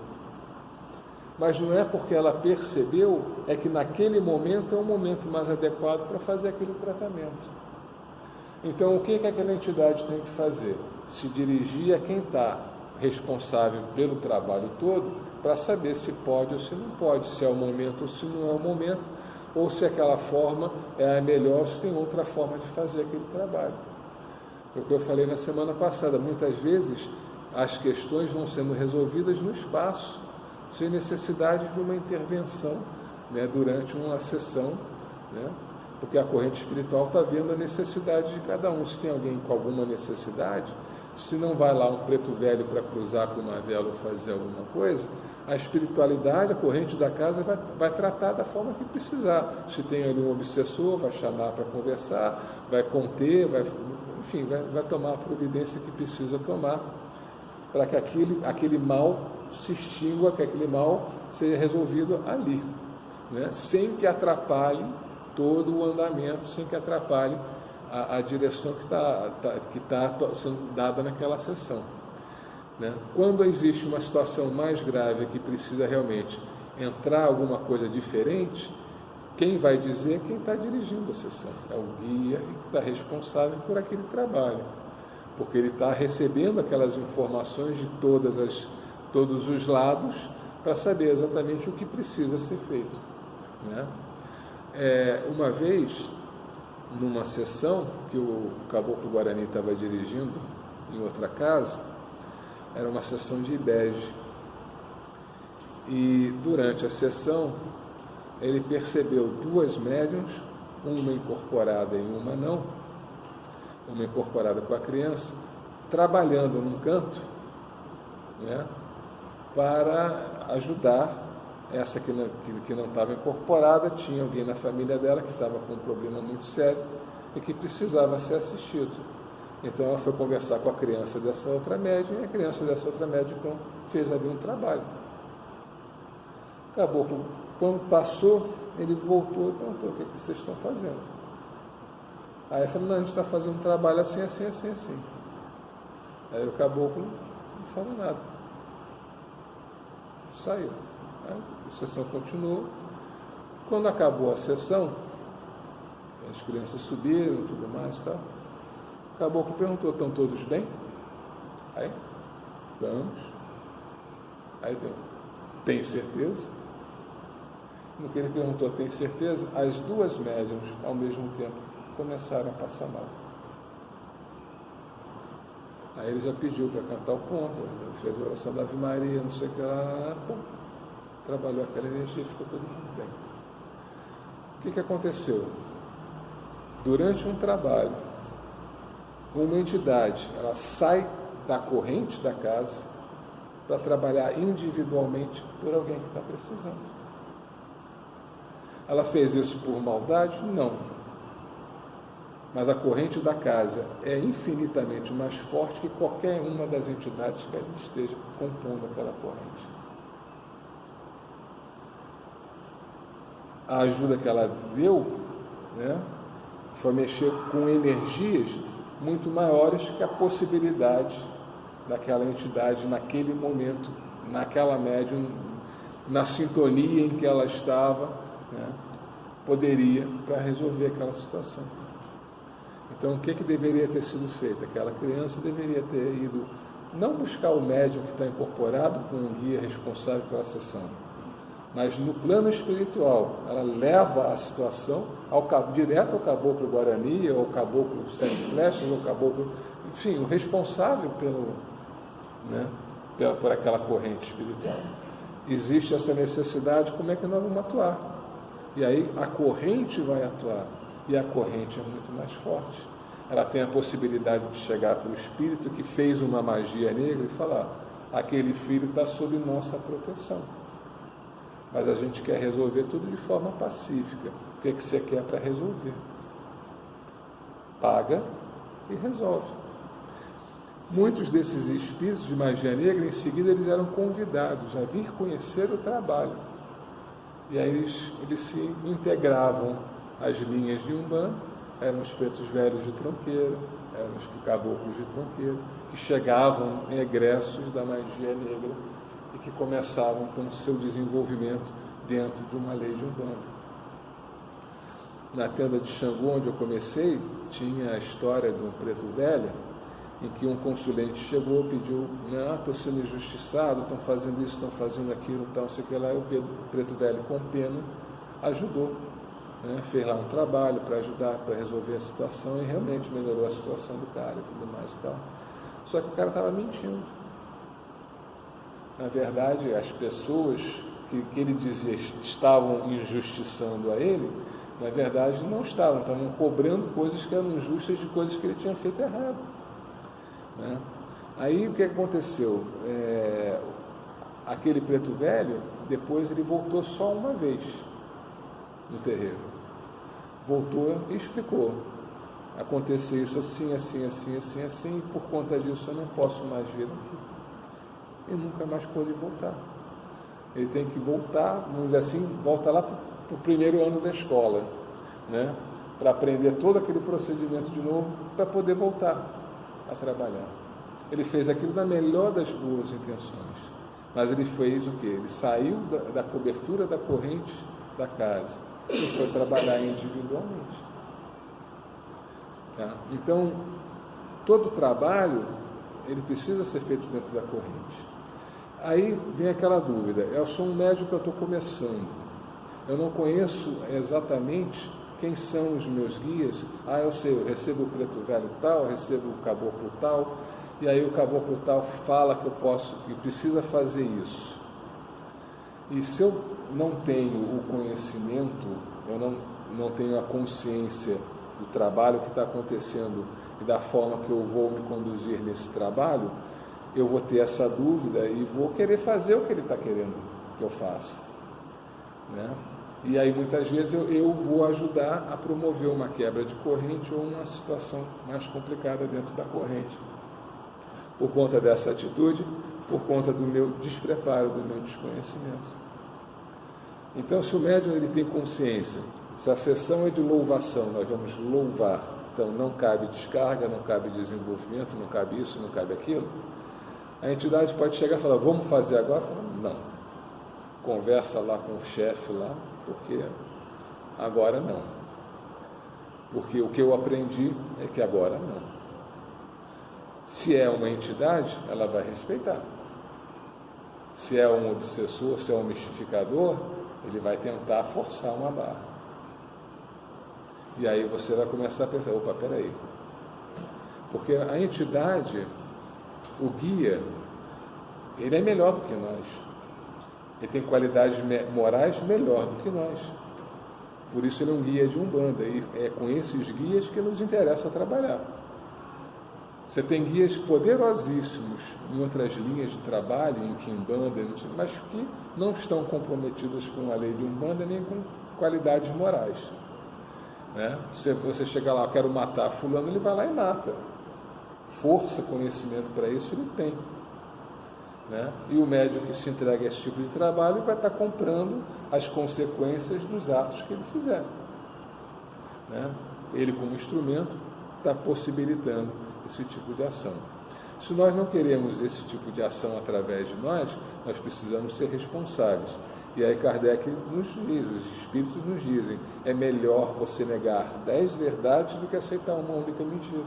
Mas não é porque ela percebeu, é que naquele momento é o momento mais adequado para fazer aquele tratamento. Então, o que aquela entidade tem que fazer? Se dirigir a quem está responsável pelo trabalho todo, para saber se pode ou se não pode, se é o momento ou se não é o momento, ou se aquela forma é a melhor, ou se tem outra forma de fazer aquele trabalho. É o que eu falei na semana passada, muitas vezes as questões vão sendo resolvidas no espaço, sem necessidade de uma intervenção, né, durante uma sessão, né, porque a corrente espiritual está vendo a necessidade de cada um. Se tem alguém com alguma necessidade, se não vai lá um preto velho para cruzar com uma vela ou fazer alguma coisa, a espiritualidade, a corrente da casa vai tratar da forma que precisar. Se tem ali um obsessor, vai chamar para conversar, vai conter, enfim, vai tomar a providência que precisa tomar para que aquele mal se extingua, que aquele mal seja resolvido ali, né? Sem que atrapalhe todo o andamento, sem que atrapalhe a direção que está sendo dada naquela sessão, né? Quando existe uma situação mais grave que precisa realmente entrar alguma coisa diferente, quem vai dizer é quem está dirigindo a sessão, é o guia que está responsável por aquele trabalho, porque ele está recebendo aquelas informações de todos os lados para saber exatamente o que precisa ser feito, né? Uma vez, numa sessão que o Caboclo Guarani estava dirigindo em outra casa, era uma sessão de Ibege, e durante a sessão ele percebeu duas médiuns, uma incorporada e uma não, uma incorporada com a criança, trabalhando num canto, né, para ajudar essa que não estava incorporada. Tinha alguém na família dela que estava com um problema muito sério e que precisava ser assistido. Então ela foi conversar com a criança dessa outra médium, e a criança dessa outra médium então fez ali um trabalho. Caboclo, quando passou, ele voltou e perguntou: o que vocês estão fazendo? Aí eu falei: não, a gente está fazendo um trabalho assim, assim, assim, assim. Aí o Caboclo não falou nada, saiu. A sessão continuou. Quando acabou a sessão, as crianças subiram e tudo mais e tal. O Caboclo perguntou: estão todos bem? Aí, vamos. Aí, tem certeza? No que ele perguntou, tem certeza? As duas médiuns, ao mesmo tempo, começaram a passar mal. Aí ele já pediu para cantar o ponto, fez a oração da Ave Maria, não sei o que lá. Bom, trabalhou aquela energia e ficou todo mundo bem. O que aconteceu? Durante um trabalho, uma entidade, ela sai da corrente da casa para trabalhar individualmente por alguém que está precisando. Ela fez isso por maldade? Não. Mas a corrente da casa é infinitamente mais forte que qualquer uma das entidades que ali esteja compondo aquela corrente. A ajuda que ela deu, né, foi mexer com energias muito maiores que a possibilidade daquela entidade naquele momento, naquela médium, na sintonia em que ela estava, né, poderia para resolver aquela situação. Então, o que deveria ter sido feito? Aquela criança deveria ter ido, não buscar o médium que está incorporado com um guia responsável pela sessão, mas no plano espiritual, ela leva a situação direto ao Caboclo Guarani, ou ao Caboclo Sete Flechas, ou ao Caboclo, enfim, o responsável por aquela corrente espiritual. Existe essa necessidade, como é que nós vamos atuar? E aí a corrente vai atuar, e a corrente é muito mais forte. Ela tem a possibilidade de chegar para o espírito que fez uma magia negra e falar: aquele filho está sob nossa proteção. Mas a gente quer resolver tudo de forma pacífica. O que você quer para resolver? Paga e resolve. Muitos desses espíritos de magia negra, em seguida, eles eram convidados a vir conhecer o trabalho. E aí eles se integravam às linhas de Umbanda. Eram os pretos velhos de Tronqueira, eram os caboclos de Tronqueira, que chegavam egressos da magia negra e que começavam, então, o seu desenvolvimento dentro de uma lei de Umbanda. Na tenda de Xangô, onde eu comecei, tinha a história de um preto velho, em que um consulente chegou e pediu: estou sendo injustiçado, estão fazendo isso, estão fazendo aquilo, tal, não sei o que lá. E o preto velho, com pena, ajudou, fez lá um trabalho para ajudar, para resolver a situação, e realmente melhorou a situação do cara e tudo mais e tal. Só que o cara estava mentindo. Na verdade, as pessoas que ele dizia estavam injustiçando a ele, na verdade não estavam cobrando coisas que eram injustas de coisas que ele tinha feito errado. Aí o que aconteceu? Aquele preto velho, depois ele voltou só uma vez no terreiro. Voltou e explicou: aconteceu isso assim, assim, assim, assim, assim, e por conta disso eu não posso mais vir aqui. E nunca mais pôde voltar. Ele tem que voltar, vamos dizer assim, volta lá para o primeiro ano da escola, para aprender todo aquele procedimento de novo, para poder voltar a trabalhar. Ele fez aquilo na melhor das boas intenções, mas ele fez o quê? Ele saiu da cobertura da corrente da casa e foi trabalhar individualmente. Tá? Então, todo trabalho, ele precisa ser feito dentro da corrente. Aí vem aquela dúvida: eu sou um médium que eu estou começando, eu não conheço exatamente quem são os meus guias. Eu sei, eu recebo o preto velho tal, eu recebo o caboclo tal, e aí o caboclo tal fala que eu posso, que precisa fazer isso. E se eu não tenho o conhecimento, eu não tenho a consciência do trabalho que está acontecendo e da forma que eu vou me conduzir nesse trabalho, eu vou ter essa dúvida e vou querer fazer o que ele está querendo que eu faça. E aí muitas vezes eu vou ajudar a promover uma quebra de corrente ou uma situação mais complicada dentro da corrente. Por conta dessa atitude, por conta do meu despreparo, do meu desconhecimento. Então, se o médium ele tem consciência, se a sessão é de louvação, nós vamos louvar, então não cabe descarga, não cabe desenvolvimento, não cabe isso, não cabe aquilo, a entidade pode chegar e falar: vamos fazer agora? Não. Conversa lá com o chefe lá, porque agora não. Porque o que eu aprendi é que agora não. Se é uma entidade, ela vai respeitar. Se é um obsessor, se é um mistificador, ele vai tentar forçar uma barra. E aí você vai começar a pensar: opa, peraí. Porque a entidade, o guia, ele é melhor do que nós. Ele tem qualidades morais melhor do que nós. Por isso ele é um guia de Umbanda. E é com esses guias que nos interessa trabalhar. Você tem guias poderosíssimos em outras linhas de trabalho, em Quimbanda, mas que não estão comprometidas com a lei de Umbanda nem com qualidades morais. Se você chegar lá: eu quero matar fulano, ele vai lá e mata. Força, conhecimento para isso ele tem. E o médium que se entrega a esse tipo de trabalho vai estar comprando as consequências dos atos que ele fizer. Ele, como instrumento, está possibilitando esse tipo de ação. Se nós não queremos esse tipo de ação através de nós precisamos ser responsáveis. E aí Kardec nos diz, os espíritos nos dizem: é melhor você negar 10 verdades do que aceitar uma única mentira.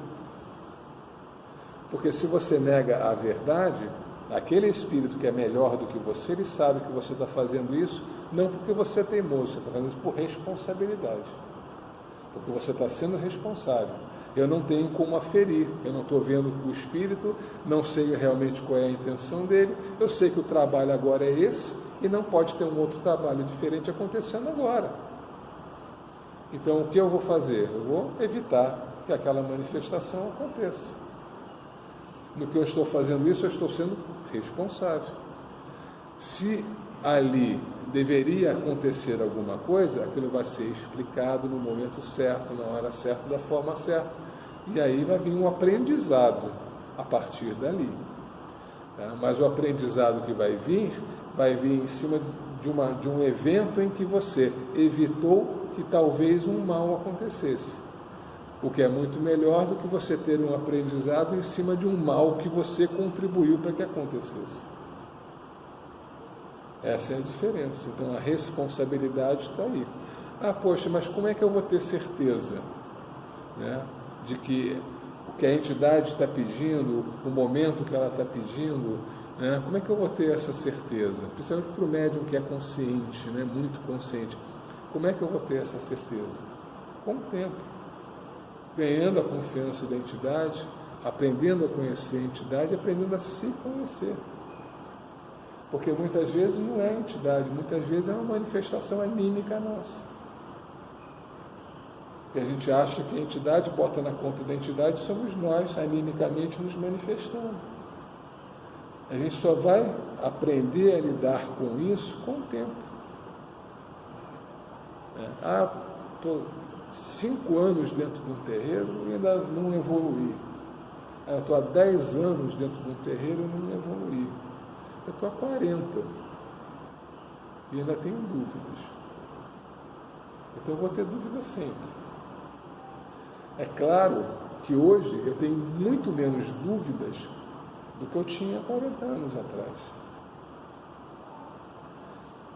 Porque se você nega a verdade, aquele espírito que é melhor do que você, ele sabe que você está fazendo isso, não porque você é teimoso, você está fazendo isso por responsabilidade. Porque você está sendo responsável. Eu não tenho como aferir, eu não estou vendo o espírito, não sei realmente qual é a intenção dele, eu sei que o trabalho agora é esse, e não pode ter um outro trabalho diferente acontecendo agora. Então, o que eu vou fazer? Eu vou evitar que aquela manifestação aconteça. No que eu estou fazendo isso, eu estou sendo responsável. Se ali deveria acontecer alguma coisa, aquilo vai ser explicado no momento certo, na hora certa, da forma certa. E aí vai vir um aprendizado a partir dali. Tá? Mas o aprendizado que vai vir em cima de um evento em que você evitou que talvez um mal acontecesse. O que é muito melhor do que você ter um aprendizado em cima de um mal que você contribuiu para que acontecesse. Essa é a diferença. Então, a responsabilidade está aí. Ah, poxa, mas como é que eu vou ter certeza, né, de que o que a entidade está pedindo, o momento que ela está pedindo, né, como é que eu vou ter essa certeza? Principalmente para o médium que é consciente, né, muito consciente. Como é que eu vou ter essa certeza? Com o tempo. Ganhando a confiança da entidade, aprendendo a conhecer a entidade, aprendendo a se conhecer. Porque muitas vezes não é a entidade, muitas vezes é uma manifestação anímica nossa. Que a gente acha que a entidade bota na conta da entidade, somos nós, animicamente, nos manifestando. A gente só vai aprender a lidar com isso com o tempo. Estou 5 anos dentro de um terreiro e ainda não evoluí. Estou há 10 anos dentro de um terreiro e não evoluí. Eu estou há 40 e ainda tenho dúvidas. Então eu vou ter dúvidas sempre. É claro que hoje eu tenho muito menos dúvidas do que eu tinha 40 anos atrás.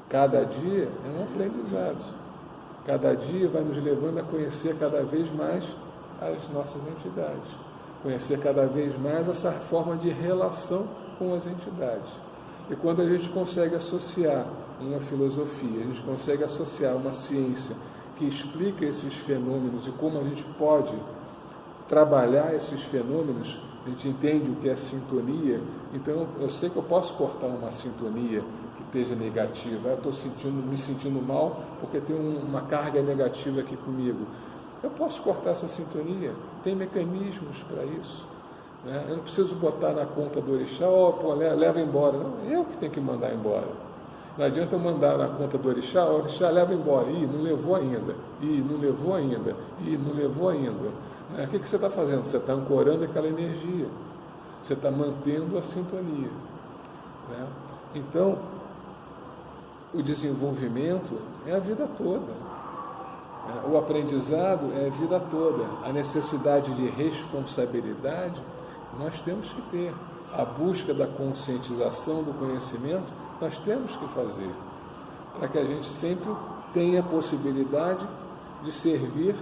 Cada dia é um aprendizado. Cada dia vai nos levando a conhecer cada vez mais as nossas entidades. Conhecer cada vez mais essa forma de relação com as entidades. E quando a gente consegue associar uma filosofia, a gente consegue associar uma ciência que explica esses fenômenos e como a gente pode trabalhar esses fenômenos, a gente entende o que é sintonia, então eu sei que eu posso cortar uma sintonia que esteja negativa, eu estou me sentindo mal porque tem uma carga negativa aqui comigo. Eu posso cortar essa sintonia, tem mecanismos para isso. Né? Eu não preciso botar na conta do orixá, leva embora. Não, eu que tenho que mandar embora. Não adianta eu mandar na conta do orixá, o orixá leva embora. Não levou ainda. Não levou ainda. Não levou ainda. O que você está fazendo? Você está ancorando aquela energia. Você está mantendo a sintonia. Né? Então, o desenvolvimento é a vida toda. O aprendizado é a vida toda. A necessidade de responsabilidade nós temos que ter. A busca da conscientização do conhecimento nós temos que fazer, para que a gente sempre tenha a possibilidade de servir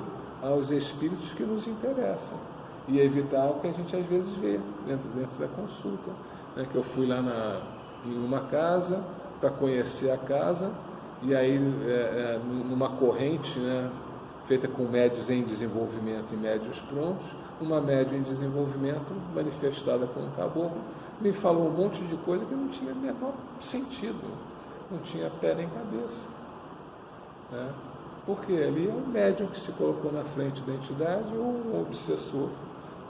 aos espíritos que nos interessam e evitar o que a gente às vezes vê dentro da consulta. Né? Que eu fui lá em uma casa para conhecer a casa, e aí numa corrente, né, feita com médios em desenvolvimento e médios prontos, uma média em desenvolvimento manifestada com um caboclo, me falou um monte de coisa que não tinha menor sentido, não tinha pé nem cabeça. Né? Porque ali é um médium que se colocou na frente da entidade, ou um obsessor,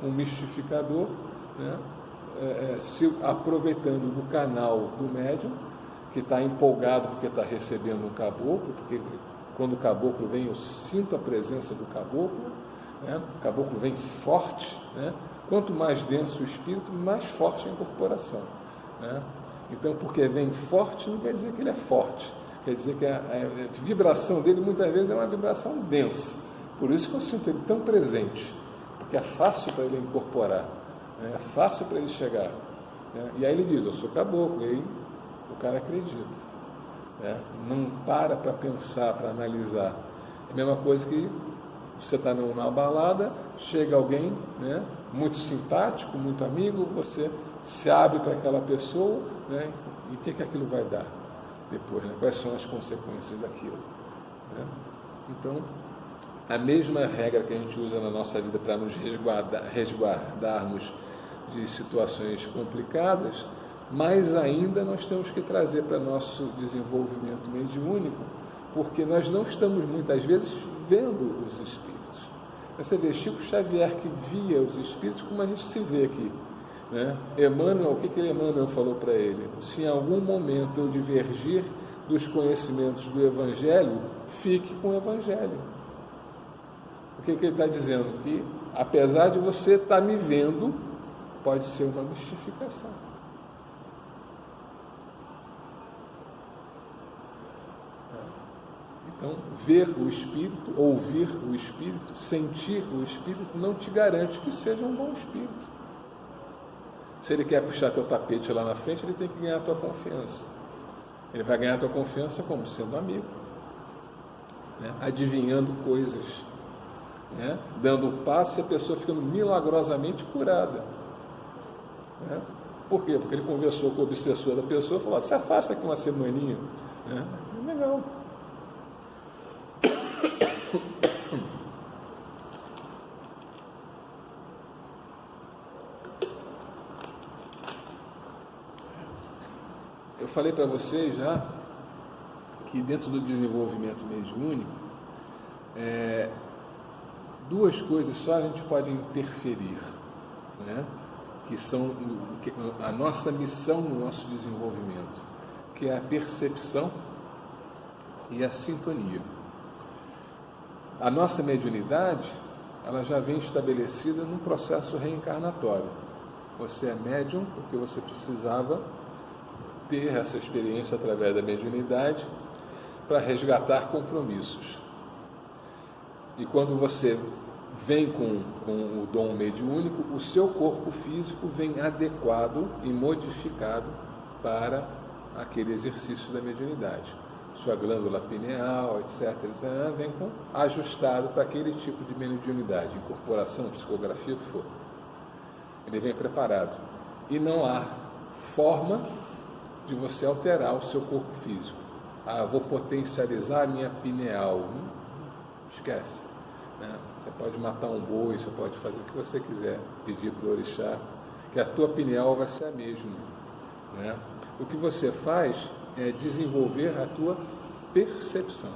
um mistificador, né? Se aproveitando do canal do médium, que está empolgado porque está recebendo um caboclo, porque quando o caboclo vem, eu sinto a presença do caboclo, né? O caboclo vem forte, né? Quanto mais denso o espírito, mais forte a incorporação. Né? Então, porque vem forte, não quer dizer que ele é forte, quer dizer que a vibração dele muitas vezes é uma vibração densa. Por isso que eu sinto ele tão presente, porque é fácil para ele incorporar, né? É fácil para ele chegar. Né? E aí ele diz, eu sou caboclo, e aí o cara acredita. Né? Não para pensar, para analisar. É a mesma coisa que você está numa balada, chega alguém, né, muito simpático, muito amigo, você se abre para aquela pessoa, né, e o que aquilo vai dar depois? Né? Quais são as consequências daquilo? Né? Então, a mesma regra que a gente usa na nossa vida para nos resguardarmos de situações complicadas, mais ainda nós temos que trazer para nosso desenvolvimento mediúnico porque nós não estamos muitas vezes vendo os espíritos. Você vê Chico Xavier que via os espíritos como a gente se vê aqui, né? Emmanuel, o que Emmanuel falou para ele? Se em algum momento eu divergir dos conhecimentos do Evangelho, fique com o Evangelho. O que ele está dizendo? Que apesar de você estar me vendo, pode ser uma mistificação. Então, ver o Espírito, ouvir o Espírito, sentir o Espírito, não te garante que seja um bom Espírito. Se ele quer puxar teu tapete lá na frente, ele tem que ganhar a tua confiança. Ele vai ganhar a tua confiança como? Sendo amigo, né? Adivinhando coisas, né? Dando o passo e a pessoa ficando milagrosamente curada, né? Por quê? Porque ele conversou com o obsessor da pessoa e falou: se afasta aqui uma semaninha, né? Legal. Eu falei para vocês já que dentro do desenvolvimento mediúnico, duas coisas só a gente pode interferir, né? Que são a nossa missão no nosso desenvolvimento, que é a percepção e a sintonia. A nossa mediunidade, ela já vem estabelecida num processo reencarnatório. Você é médium porque você precisava ter essa experiência através da mediunidade para resgatar compromissos. E quando você vem com o dom mediúnico, o seu corpo físico vem adequado e modificado para aquele exercício da mediunidade. Sua glândula pineal, etc., vem ajustado para aquele tipo de mediunidade, incorporação, psicografia, o que for. Ele vem preparado. E não há forma de você alterar o seu corpo físico. Vou potencializar a minha pineal. Esquece, né? Você pode matar um boi, você pode fazer o que você quiser, pedir para o orixá, que a tua pineal vai ser a mesma, né? O que você faz é desenvolver a tua percepção.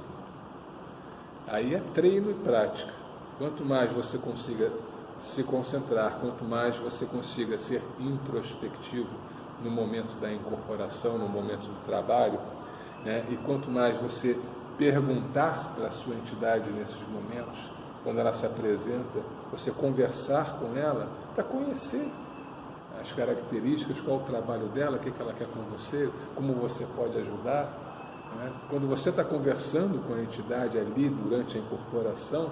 Aí é treino e prática. Quanto mais você consiga se concentrar, quanto mais você consiga ser introspectivo no momento da incorporação, no momento do trabalho, né? E quanto mais você perguntar para a sua entidade nesses momentos, quando ela se apresenta, você conversar com ela para conhecer as características, qual o trabalho dela, o que ela quer com você, como você pode ajudar, né? Quando você está conversando com a entidade ali durante a incorporação,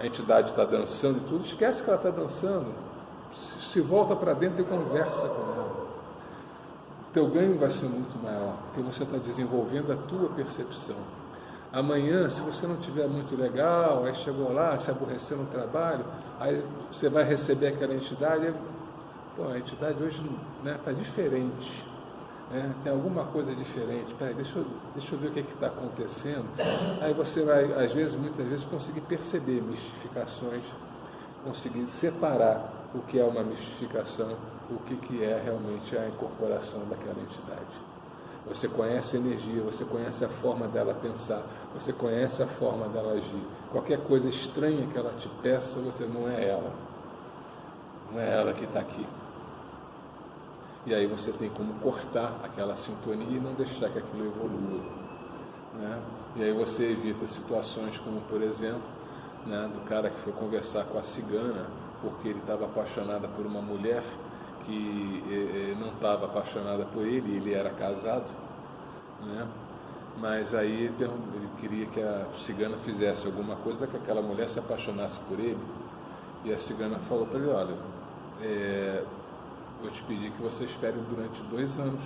a entidade está dançando e tudo, esquece que ela está dançando, se volta para dentro e conversa com ela. O teu ganho vai ser muito maior, porque você está desenvolvendo a tua percepção. Amanhã, se você não estiver muito legal, aí chegou lá, se aborreceu no trabalho, aí você vai receber aquela entidade, a entidade hoje está diferente, né? Tem alguma coisa diferente, peraí, deixa eu ver o que está acontecendo. Aí você vai, muitas vezes, conseguir perceber mistificações, conseguir separar o que é uma mistificação, o que é realmente a incorporação daquela entidade. Você conhece a energia, você conhece a forma dela pensar, você conhece a forma dela agir. Qualquer coisa estranha que ela te peça, você não é ela que está aqui. E aí você tem como cortar aquela sintonia e não deixar que aquilo evolua, né? E aí você evita situações como, por exemplo, né, do cara que foi conversar com a cigana porque ele estava apaixonado por uma mulher que não estava apaixonada por ele, ele era casado, né? Mas aí ele queria que a cigana fizesse alguma coisa para que aquela mulher se apaixonasse por ele. E a cigana falou para ele: olha, vou te pedir que você espere durante 2 anos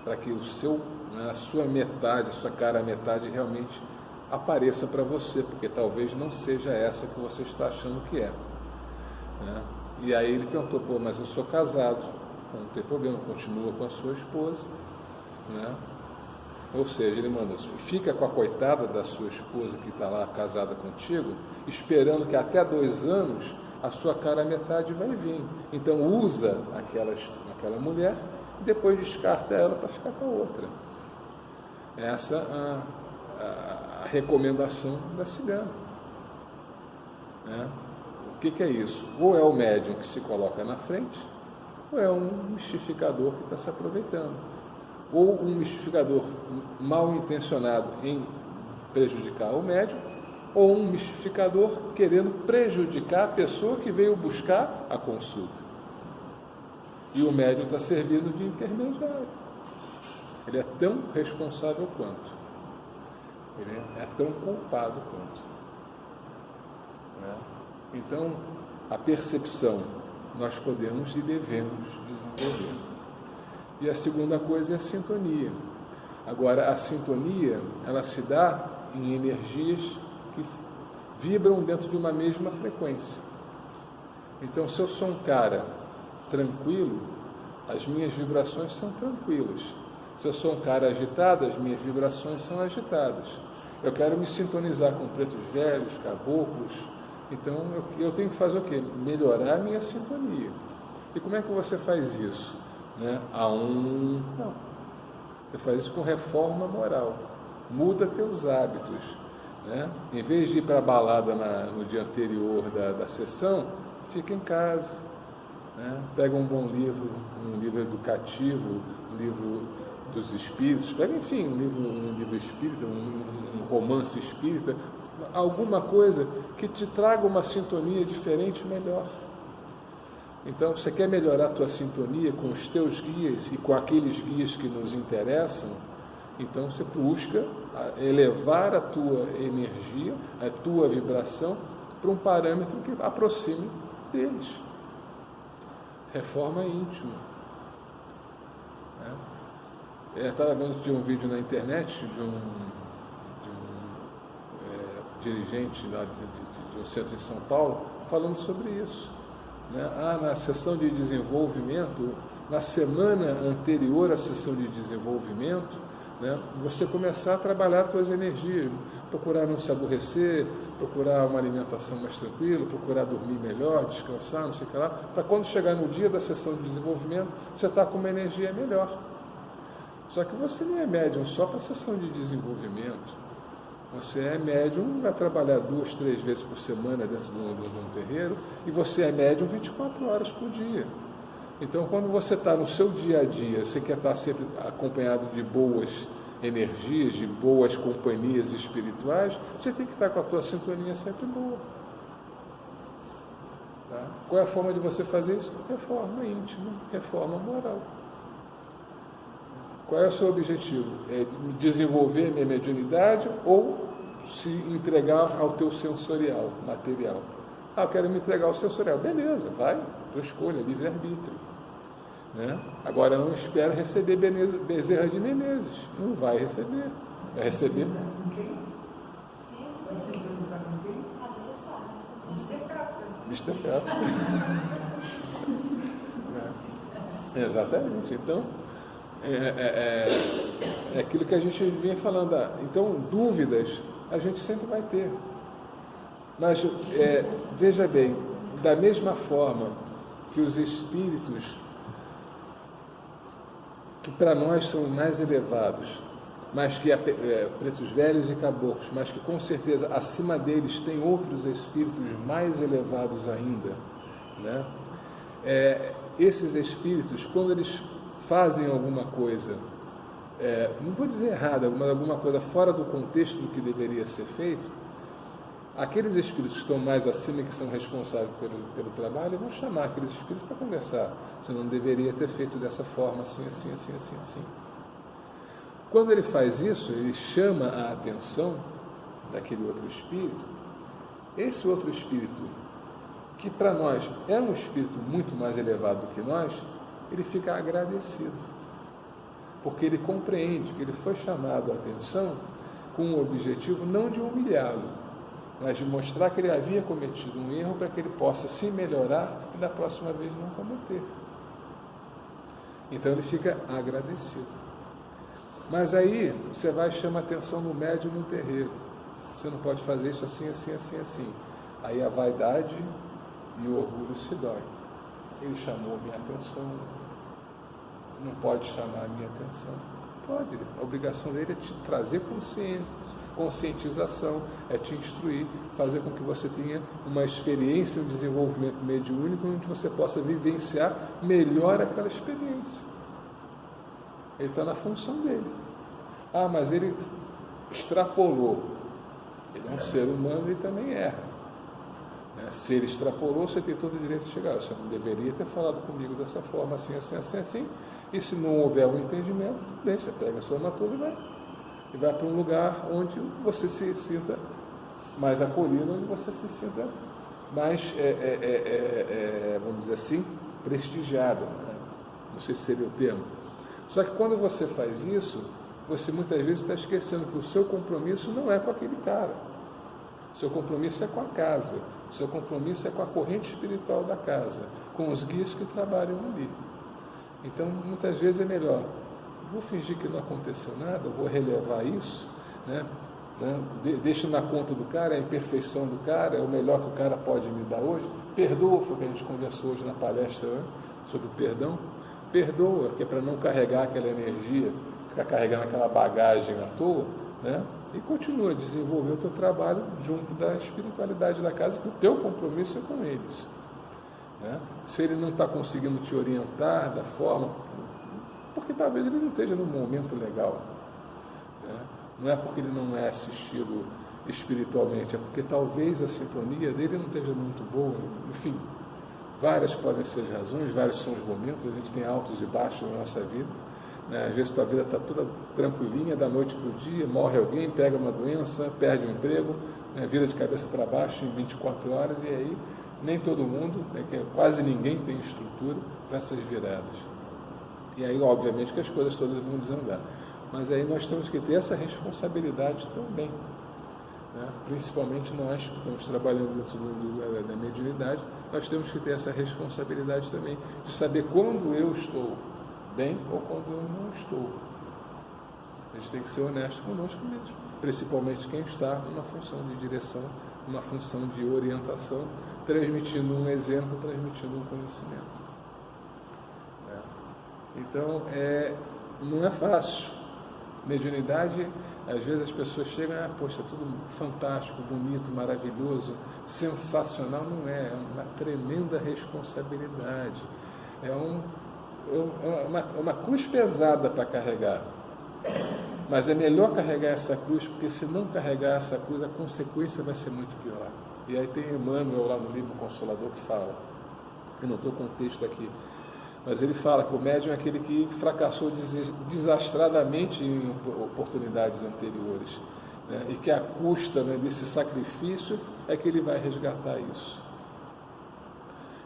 para que a sua metade, a sua cara metade realmente apareça para você, porque talvez não seja essa que você está achando que é, né? E aí ele perguntou: mas eu sou casado. Não tem problema, continua com a sua esposa, né? Ou seja, ele mandou: fica com a coitada da sua esposa que está lá casada contigo, esperando que até 2 anos a sua cara metade vai vir. Então usa aquela mulher e depois descarta ela para ficar com a outra. Essa a recomendação da cigana. Né? O que é isso? Ou é o médium que se coloca na frente, ou é um mistificador que está se aproveitando. Ou um mistificador mal intencionado em prejudicar o médium, ou um mistificador querendo prejudicar a pessoa que veio buscar a consulta. E o médium está servindo de intermediário. Ele é tão responsável quanto. Ele é tão culpado quanto. Né? Então, a percepção nós podemos e devemos desenvolver. E a segunda coisa é a sintonia. Agora, a sintonia, ela se dá em energias que vibram dentro de uma mesma frequência. Então, se eu sou um cara tranquilo, as minhas vibrações são tranquilas. Se eu sou um cara agitado, as minhas vibrações são agitadas. Eu quero me sintonizar com pretos velhos, caboclos, então eu tenho que fazer o quê? Melhorar a minha sintonia. E como é que você faz isso? Né? Não. Você faz isso com reforma moral. Muda teus hábitos. Né? Em vez de ir para a balada no dia anterior da sessão, fica em casa. Né? Pega um bom livro, um livro educativo, um livro dos espíritos, pega, enfim, um livro espírita, um romance espírita, alguma coisa que te traga uma sintonia diferente e melhor. Então, você quer melhorar a tua sintonia com os teus guias e com aqueles guias que nos interessam, então você busca elevar a tua energia, a tua vibração para um parâmetro que aproxime deles. Reforma íntima. Né? Eu estava vendo um vídeo na internet de um dirigente lá de um centro em São Paulo falando sobre isso. Né? Na sessão de desenvolvimento, na semana anterior à sessão de desenvolvimento, né, você começar a trabalhar as suas energias, procurar não se aborrecer, procurar uma alimentação mais tranquila, procurar dormir melhor, descansar, não sei o que lá, para quando chegar no dia da sessão de desenvolvimento, você está com uma energia melhor. Só que você não é médium só para a sessão de desenvolvimento. Você é médium, vai trabalhar 2, 3 vezes por semana dentro de um terreiro, e você é médium 24 horas por dia. Então, quando você está no seu dia a dia, você quer estar sempre acompanhado de boas energias, de boas companhias espirituais, você tem que estar com a tua sintonia sempre boa. Tá? Qual é a forma de você fazer isso? Reforma íntima, reforma moral. Qual é o seu objetivo? É desenvolver a minha mediunidade ou se entregar ao teu sensorial, material? Eu quero me entregar ao sensorial. Beleza, vai, tua escolha, livre-arbítrio. Né? Agora não espera receber Bezerra de Menezes. Não vai receber. Vai receber. Com quem? Vai sintonizar com quem? Mr. Catra. Exatamente. Então, é aquilo que a gente vinha falando. Então, dúvidas a gente sempre vai ter. Mas, veja bem, da mesma forma que os espíritos, que para nós são mais elevados, mas que pretos velhos e caboclos, mas que com certeza acima deles tem outros espíritos mais elevados ainda, né? Esses espíritos, quando eles fazem alguma coisa, não vou dizer errada, mas alguma coisa fora do contexto do que deveria ser feito, aqueles espíritos que estão mais acima e que são responsáveis pelo trabalho vão chamar aqueles espíritos para conversar. Você não deveria ter feito dessa forma, assim, assim, assim, assim, assim. Quando ele faz isso, ele chama a atenção daquele outro espírito. Esse outro espírito, que para nós é um espírito muito mais elevado do que nós, ele fica agradecido. Porque ele compreende que ele foi chamado a atenção com o objetivo não de humilhá-lo, mas de mostrar que ele havia cometido um erro para que ele possa se melhorar e da próxima vez não cometer. Então ele fica agradecido. Mas aí você vai e chama a atenção do médium no terreiro. Você não pode fazer isso assim, assim, assim, assim. Aí a vaidade e o orgulho se dói. Ele chamou minha atenção, não pode chamar a minha atenção. Pode. A obrigação dele é te trazer conscientização, é te instruir, fazer com que você tenha uma experiência, um desenvolvimento mediúnico, onde você possa vivenciar melhor aquela experiência. Ele está na função dele. Ah, mas ele extrapolou. Ele é um ser humano e também erra. Se ele extrapolou, você tem todo o direito de chegar. Você não deveria ter falado comigo dessa forma, assim, assim, assim, assim. E se não houver um entendimento, bem, você pega a sua matura e vai para um lugar onde você se sinta mais acolhido, onde você se sinta mais, vamos dizer assim, prestigiado. Né? Não sei se seria o termo. Só que quando você faz isso, você muitas vezes está esquecendo que o seu compromisso não é com aquele cara. O seu compromisso é com a casa. O seu compromisso é com a corrente espiritual da casa, com os guias que trabalham ali. Então, muitas vezes é melhor, vou fingir que não aconteceu nada, vou relevar isso, né? Deixo na conta do cara, a imperfeição do cara, é o melhor que o cara pode me dar hoje. Perdoa, foi o que a gente conversou hoje na palestra, né? Sobre o perdão. Perdoa, que é para não carregar aquela energia, ficar carregando aquela bagagem à toa, né? E continua a desenvolver o teu trabalho junto da espiritualidade da casa, que o teu compromisso é com eles. Né? Se ele não está conseguindo te orientar da forma, porque talvez ele não esteja num momento legal. Né? Não é porque ele não é assistido espiritualmente, é porque talvez a sintonia dele não esteja muito boa. Enfim, várias podem ser as razões, vários são os momentos, a gente tem altos e baixos na nossa vida. Às vezes tua vida está toda tranquilinha, da noite para o dia, morre alguém, pega uma doença, perde um emprego, vira de cabeça para baixo em 24 horas, e aí nem todo mundo, quase ninguém tem estrutura para essas viradas. E aí, obviamente, que as coisas todas vão desandar. Mas aí nós temos que ter essa responsabilidade também. Né? Principalmente nós que estamos trabalhando dentro da mediunidade, nós temos que ter essa responsabilidade também, de saber quando eu estou bem ou quando eu não estou. A gente tem que ser honesto conosco mesmo, principalmente quem está numa função de direção, numa função de orientação, transmitindo um exemplo, transmitindo um conhecimento. Então, não é fácil. Mediunidade, às vezes as pessoas chegam e poxa, tudo fantástico, bonito, maravilhoso, sensacional. Não é, uma tremenda responsabilidade. É uma cruz pesada para carregar, mas é melhor carregar essa cruz, porque se não carregar essa cruz, a consequência vai ser muito pior. E aí tem Emmanuel lá no livro Consolador que fala, eu não estou com o texto aqui, mas ele fala que o médium é aquele que fracassou desastradamente em oportunidades anteriores, né? E que a custa, né, desse sacrifício é que ele vai resgatar isso.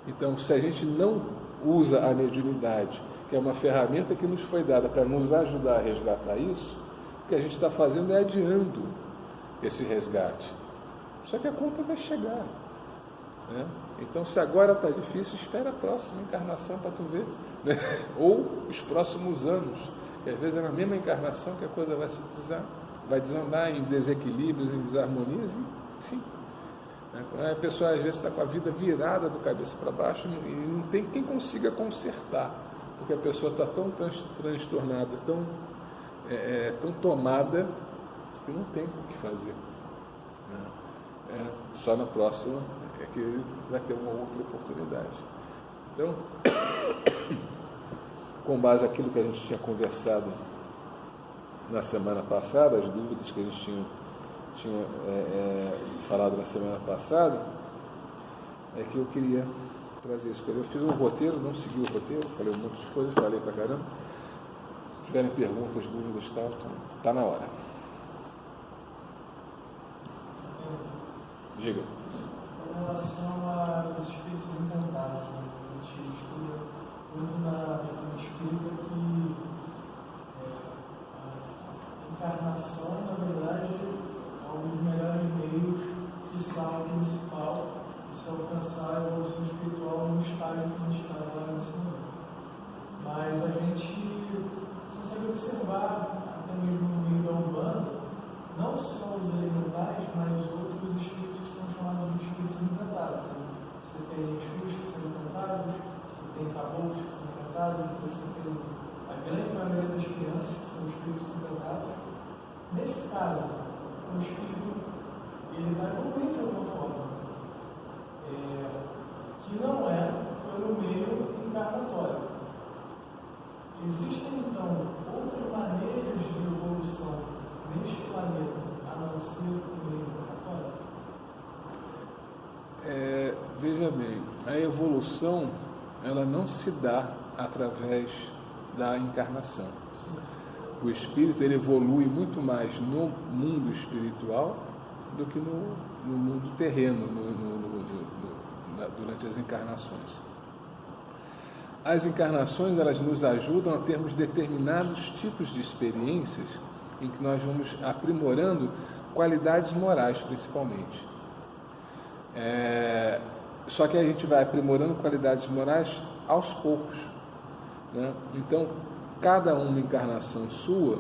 Então, se a gente não usa a mediunidade, que é uma ferramenta que nos foi dada para nos ajudar a resgatar isso, o que a gente está fazendo é adiando esse resgate. Só que a conta vai chegar. Né? Então, se agora está difícil, espera a próxima encarnação para tu ver. Né? Ou os próximos anos, que às vezes é na mesma encarnação que a coisa vai desandar em desequilíbrios, em desarmonias, enfim. A pessoa às vezes está com a vida virada do cabeça para baixo e não tem quem consiga consertar, porque a pessoa está tão transtornada, tão tomada, que não tem o que fazer. Só na próxima é que vai ter uma outra oportunidade. Então, com base naquilo que a gente tinha conversado na semana passada, as dúvidas que a gente tinha falado na semana passada, é que eu queria trazer isso. Eu fiz um roteiro, não segui o roteiro, falei um monte de coisas, falei pra caramba. Se tiverem perguntas, dúvidas e tal, tá na hora. Diga. Em relação aos espíritos encantados, né? A gente estuda muito na espírita que a encarnação, na verdade, é um dos melhores meios de sala principal de se alcançar a evolução espiritual no estágio que a gente está lá nesse momento. Mas a gente consegue observar, até mesmo no meio da Umbanda, não só os elementais, mas outros espíritos que são chamados de espíritos encantados. Você tem Exus que são encantados, você tem caboclos que são encantados, você tem a grande maioria das crianças que são são espíritos encantados. Nesse caso, o espírito ele vai evoluir de alguma forma, que não é pelo meio encarnatório. Existem, então, outras maneiras de evolução neste planeta, a não ser pelo meio encarnatório? Veja bem, a evolução ela não se dá através da encarnação. Sim. O espírito ele evolui muito mais no mundo espiritual do que no mundo terreno, durante as encarnações. As encarnações elas nos ajudam a termos determinados tipos de experiências em que nós vamos aprimorando qualidades morais, principalmente. Só que a gente vai aprimorando qualidades morais aos poucos, né? Então, cada uma encarnação sua,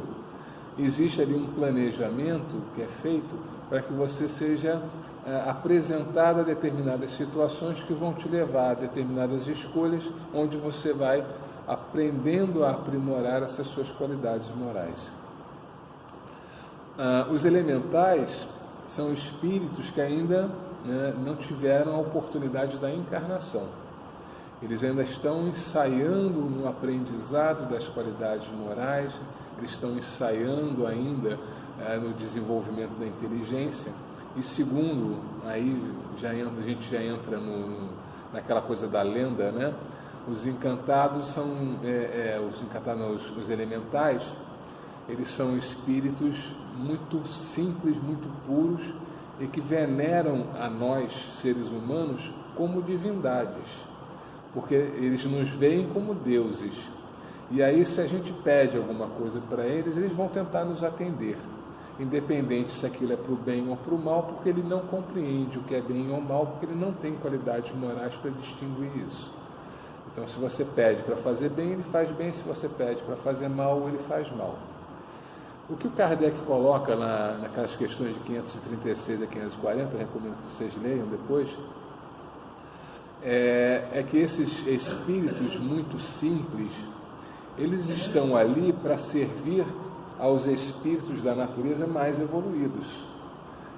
existe ali um planejamento que é feito para que você seja apresentado a determinadas situações que vão te levar a determinadas escolhas, onde você vai aprendendo a aprimorar essas suas qualidades morais. Os elementais são espíritos que ainda não tiveram a oportunidade da encarnação. Eles ainda estão ensaiando no aprendizado das qualidades morais, eles estão ensaiando ainda no desenvolvimento da inteligência. E segundo, aí a gente já entra naquela coisa da lenda, né? Os encantados são, os elementais, eles são espíritos muito simples, muito puros, e que veneram a nós, seres humanos, como divindades, porque eles nos veem como deuses. E aí, se a gente pede alguma coisa para eles, eles vão tentar nos atender, independente se aquilo é para o bem ou para o mal, porque ele não compreende o que é bem ou mal, porque ele não tem qualidades morais para distinguir isso. Então, se você pede para fazer bem, ele faz bem; se você pede para fazer mal, ele faz mal. O que o Kardec coloca naquelas questões de 536 a 540, recomendo que vocês leiam depois, é que esses espíritos muito simples, eles estão ali para servir aos espíritos da natureza mais evoluídos.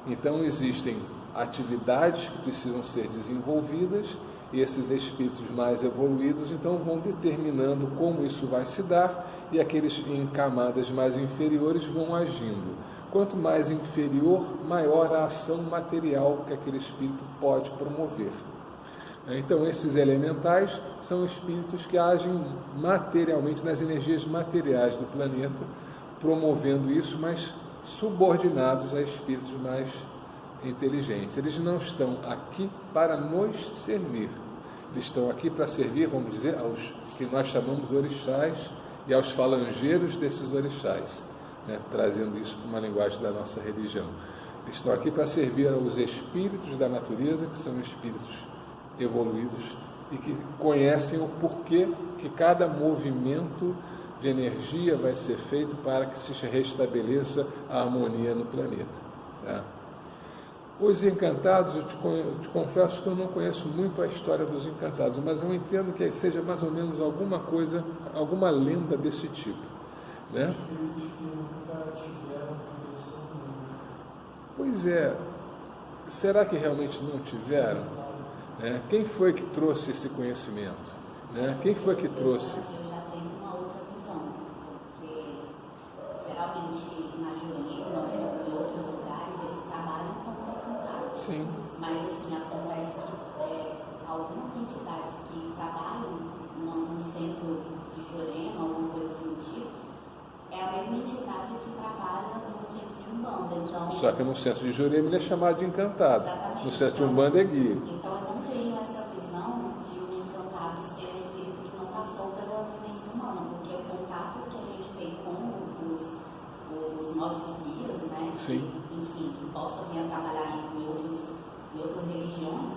Então existem atividades que precisam ser desenvolvidas, e esses espíritos mais evoluídos então vão determinando como isso vai se dar, e aqueles em camadas mais inferiores vão agindo. Quanto mais inferior, maior a ação material que aquele espírito pode promover. Então esses elementais são espíritos que agem materialmente nas energias materiais do planeta, promovendo isso, mas subordinados a espíritos mais inteligentes. Eles não estão aqui para nos servir, eles estão aqui para servir, vamos dizer, aos que nós chamamos de orixás e aos falangeiros desses orixás, né? Trazendo isso para uma linguagem da nossa religião. Eles estão aqui para servir aos espíritos da natureza, que são espíritos evoluídos e que conhecem o porquê que cada movimento de energia vai ser feito para que se restabeleça a harmonia no planeta, tá? Os encantados, eu te confesso que eu não conheço muito a história dos encantados, mas eu entendo que seja mais ou menos alguma coisa, alguma lenda desse tipo, né? Pois é, será que realmente não tiveram? Quem foi que trouxe esse conhecimento? Quem foi que trouxe? Eu já tenho uma outra visão, porque geralmente na Jurema e em outros lugares eles trabalham com os encantados. Sim. Mas assim, acontece que algumas entidades que trabalham num centro de Jurema, alguma coisa assim do tipo, é a mesma entidade que trabalha no centro de Umbanda. Então, Só que no centro de Jurema ele é chamado de encantado. Exatamente. No centro de Umbanda é guia. Então eu não tenho essa visão de um encantado ser um espírito que não passou pela vivência humana, porque o contato que a gente tem com os nossos guias, né? Sim. Enfim, que possam vir a trabalhar em outras religiões,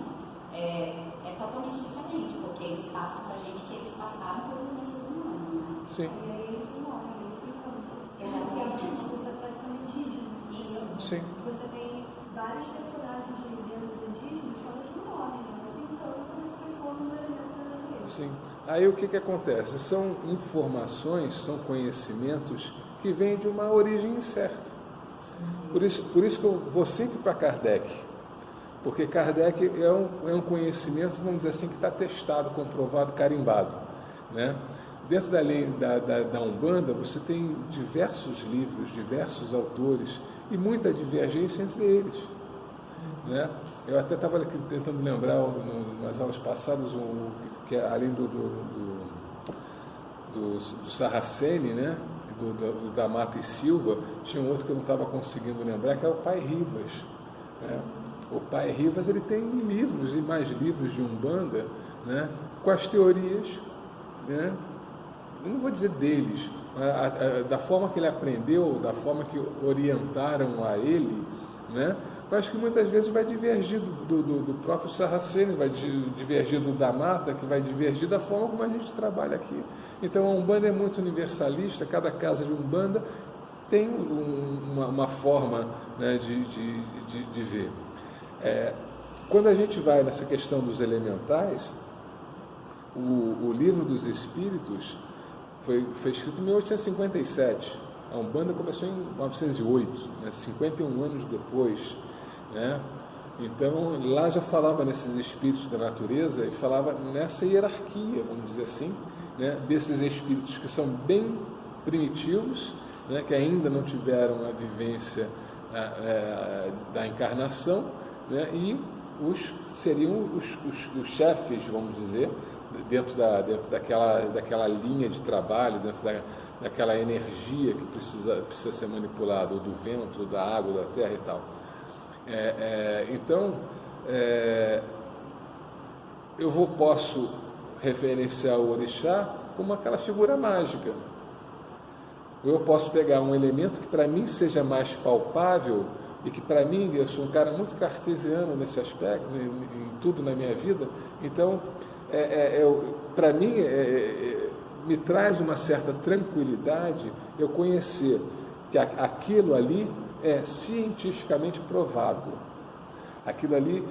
é totalmente diferente, porque eles passam para a gente que eles passaram por vivências humanas, né? Sim. E aí eles morrem, eles se encantam. Exatamente. Isso é tradição indígena. Isso. Sim. Você tem vários personagens de lendas indígenas que elas não morrem, elas se encantam e se transformam no elemento da natureza. Sim. Aí o que acontece? São informações, são conhecimentos que vem de uma origem incerta. Por isso que eu vou sempre para Kardec, porque Kardec é um conhecimento, vamos dizer assim, que está testado, comprovado, carimbado, né? Dentro da lei da Umbanda, você tem diversos livros, diversos autores e muita divergência entre eles, né? Eu até estava tentando lembrar, nas aulas passadas, que além do Sarraceni, né? Da Mata e Silva, tinha um outro que eu não estava conseguindo lembrar, que é o Pai Rivas, né? O Pai Rivas, ele tem livros e mais livros de Umbanda, né? Com as teorias, né? Eu não vou dizer deles, da forma que ele aprendeu, da forma que orientaram a ele, né? Mas que muitas vezes vai divergir do próprio Sarraceni, vai divergir do da Mata, que vai divergir da forma como a gente trabalha aqui. Então a Umbanda é muito universalista, cada casa de Umbanda tem uma forma, né, de ver. Quando a gente vai nessa questão dos elementais, o Livro dos Espíritos foi escrito em 1857, a Umbanda começou em 1908, né, 51 anos depois, né? Então lá já falava nesses espíritos da natureza e falava nessa hierarquia, vamos dizer assim, né, desses espíritos que são bem primitivos, né, que ainda não tiveram a vivência da encarnação, né, e seriam os chefes, vamos dizer, dentro daquela linha de trabalho, dentro daquela energia que precisa ser manipulada, ou do vento, ou da água, da terra e tal. Então, eu posso referenciar o orixá como aquela figura mágica. Eu posso pegar um elemento que para mim seja mais palpável e que para mim, eu sou um cara muito cartesiano nesse aspecto, em tudo na minha vida, então, para mim, me traz uma certa tranquilidade eu conhecer que aquilo ali é cientificamente provado. Aquilo ali,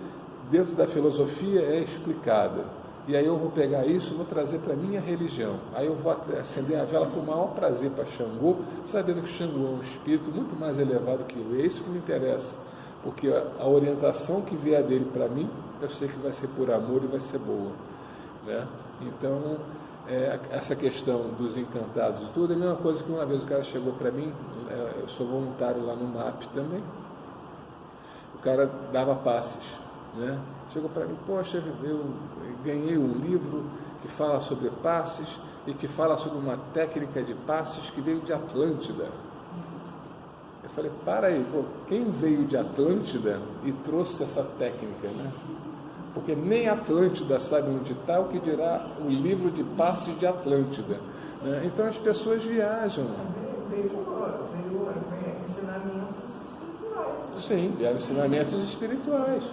dentro da filosofia, é explicado. E aí eu vou pegar isso e vou trazer para a minha religião. Aí eu vou acender a vela com o maior prazer para Xangô, sabendo que Xangô é um espírito muito mais elevado que eu. É isso que me interessa, porque a orientação que vier dele para mim, eu sei que vai ser por amor e vai ser boa, né? Então, essa questão dos encantados e tudo, é a mesma coisa que uma vez o cara chegou para mim, eu sou voluntário lá no MAP também, o cara dava passes, né? Chegou para mim, poxa, eu ganhei um livro que fala sobre passes e que fala sobre uma técnica de passes que veio de Atlântida. Eu falei, para aí, quem veio de Atlântida e trouxe essa técnica, né? Porque nem Atlântida sabe onde está, o que dirá o livro de passes de Atlântida, né? Então as pessoas viajam. Veio ensinamentos espirituais. Sim, vieram ensinamentos espirituais.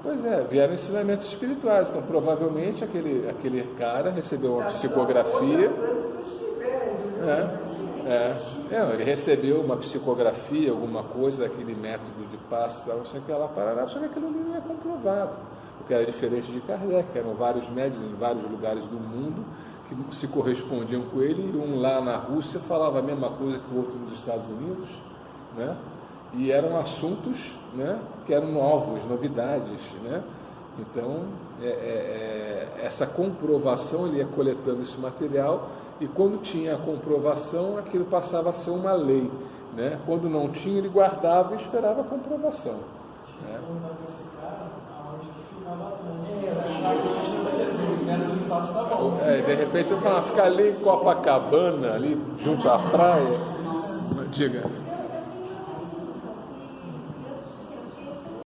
Pois vieram ensinamentos espirituais. Então, provavelmente, aquele cara recebeu uma psicografia. Ele recebeu uma psicografia, alguma coisa daquele método de passe, tal, só que ela parará, só que aquilo não é comprovado. O que era diferente de Kardec, eram vários médiuns em vários lugares do mundo que se correspondiam com ele, e um lá na Rússia falava a mesma coisa que o outro nos Estados Unidos, né? E eram assuntos, né, que eram novos, novidades, né? Então, essa comprovação, ele ia coletando esse material, e quando tinha a comprovação, aquilo passava a ser uma lei, né? Quando não tinha, ele guardava e esperava a comprovação, né? Esse cara, aonde que ficava Atlântida? De repente eu falava, ficar ali em Copacabana, ali junto à praia. Diga.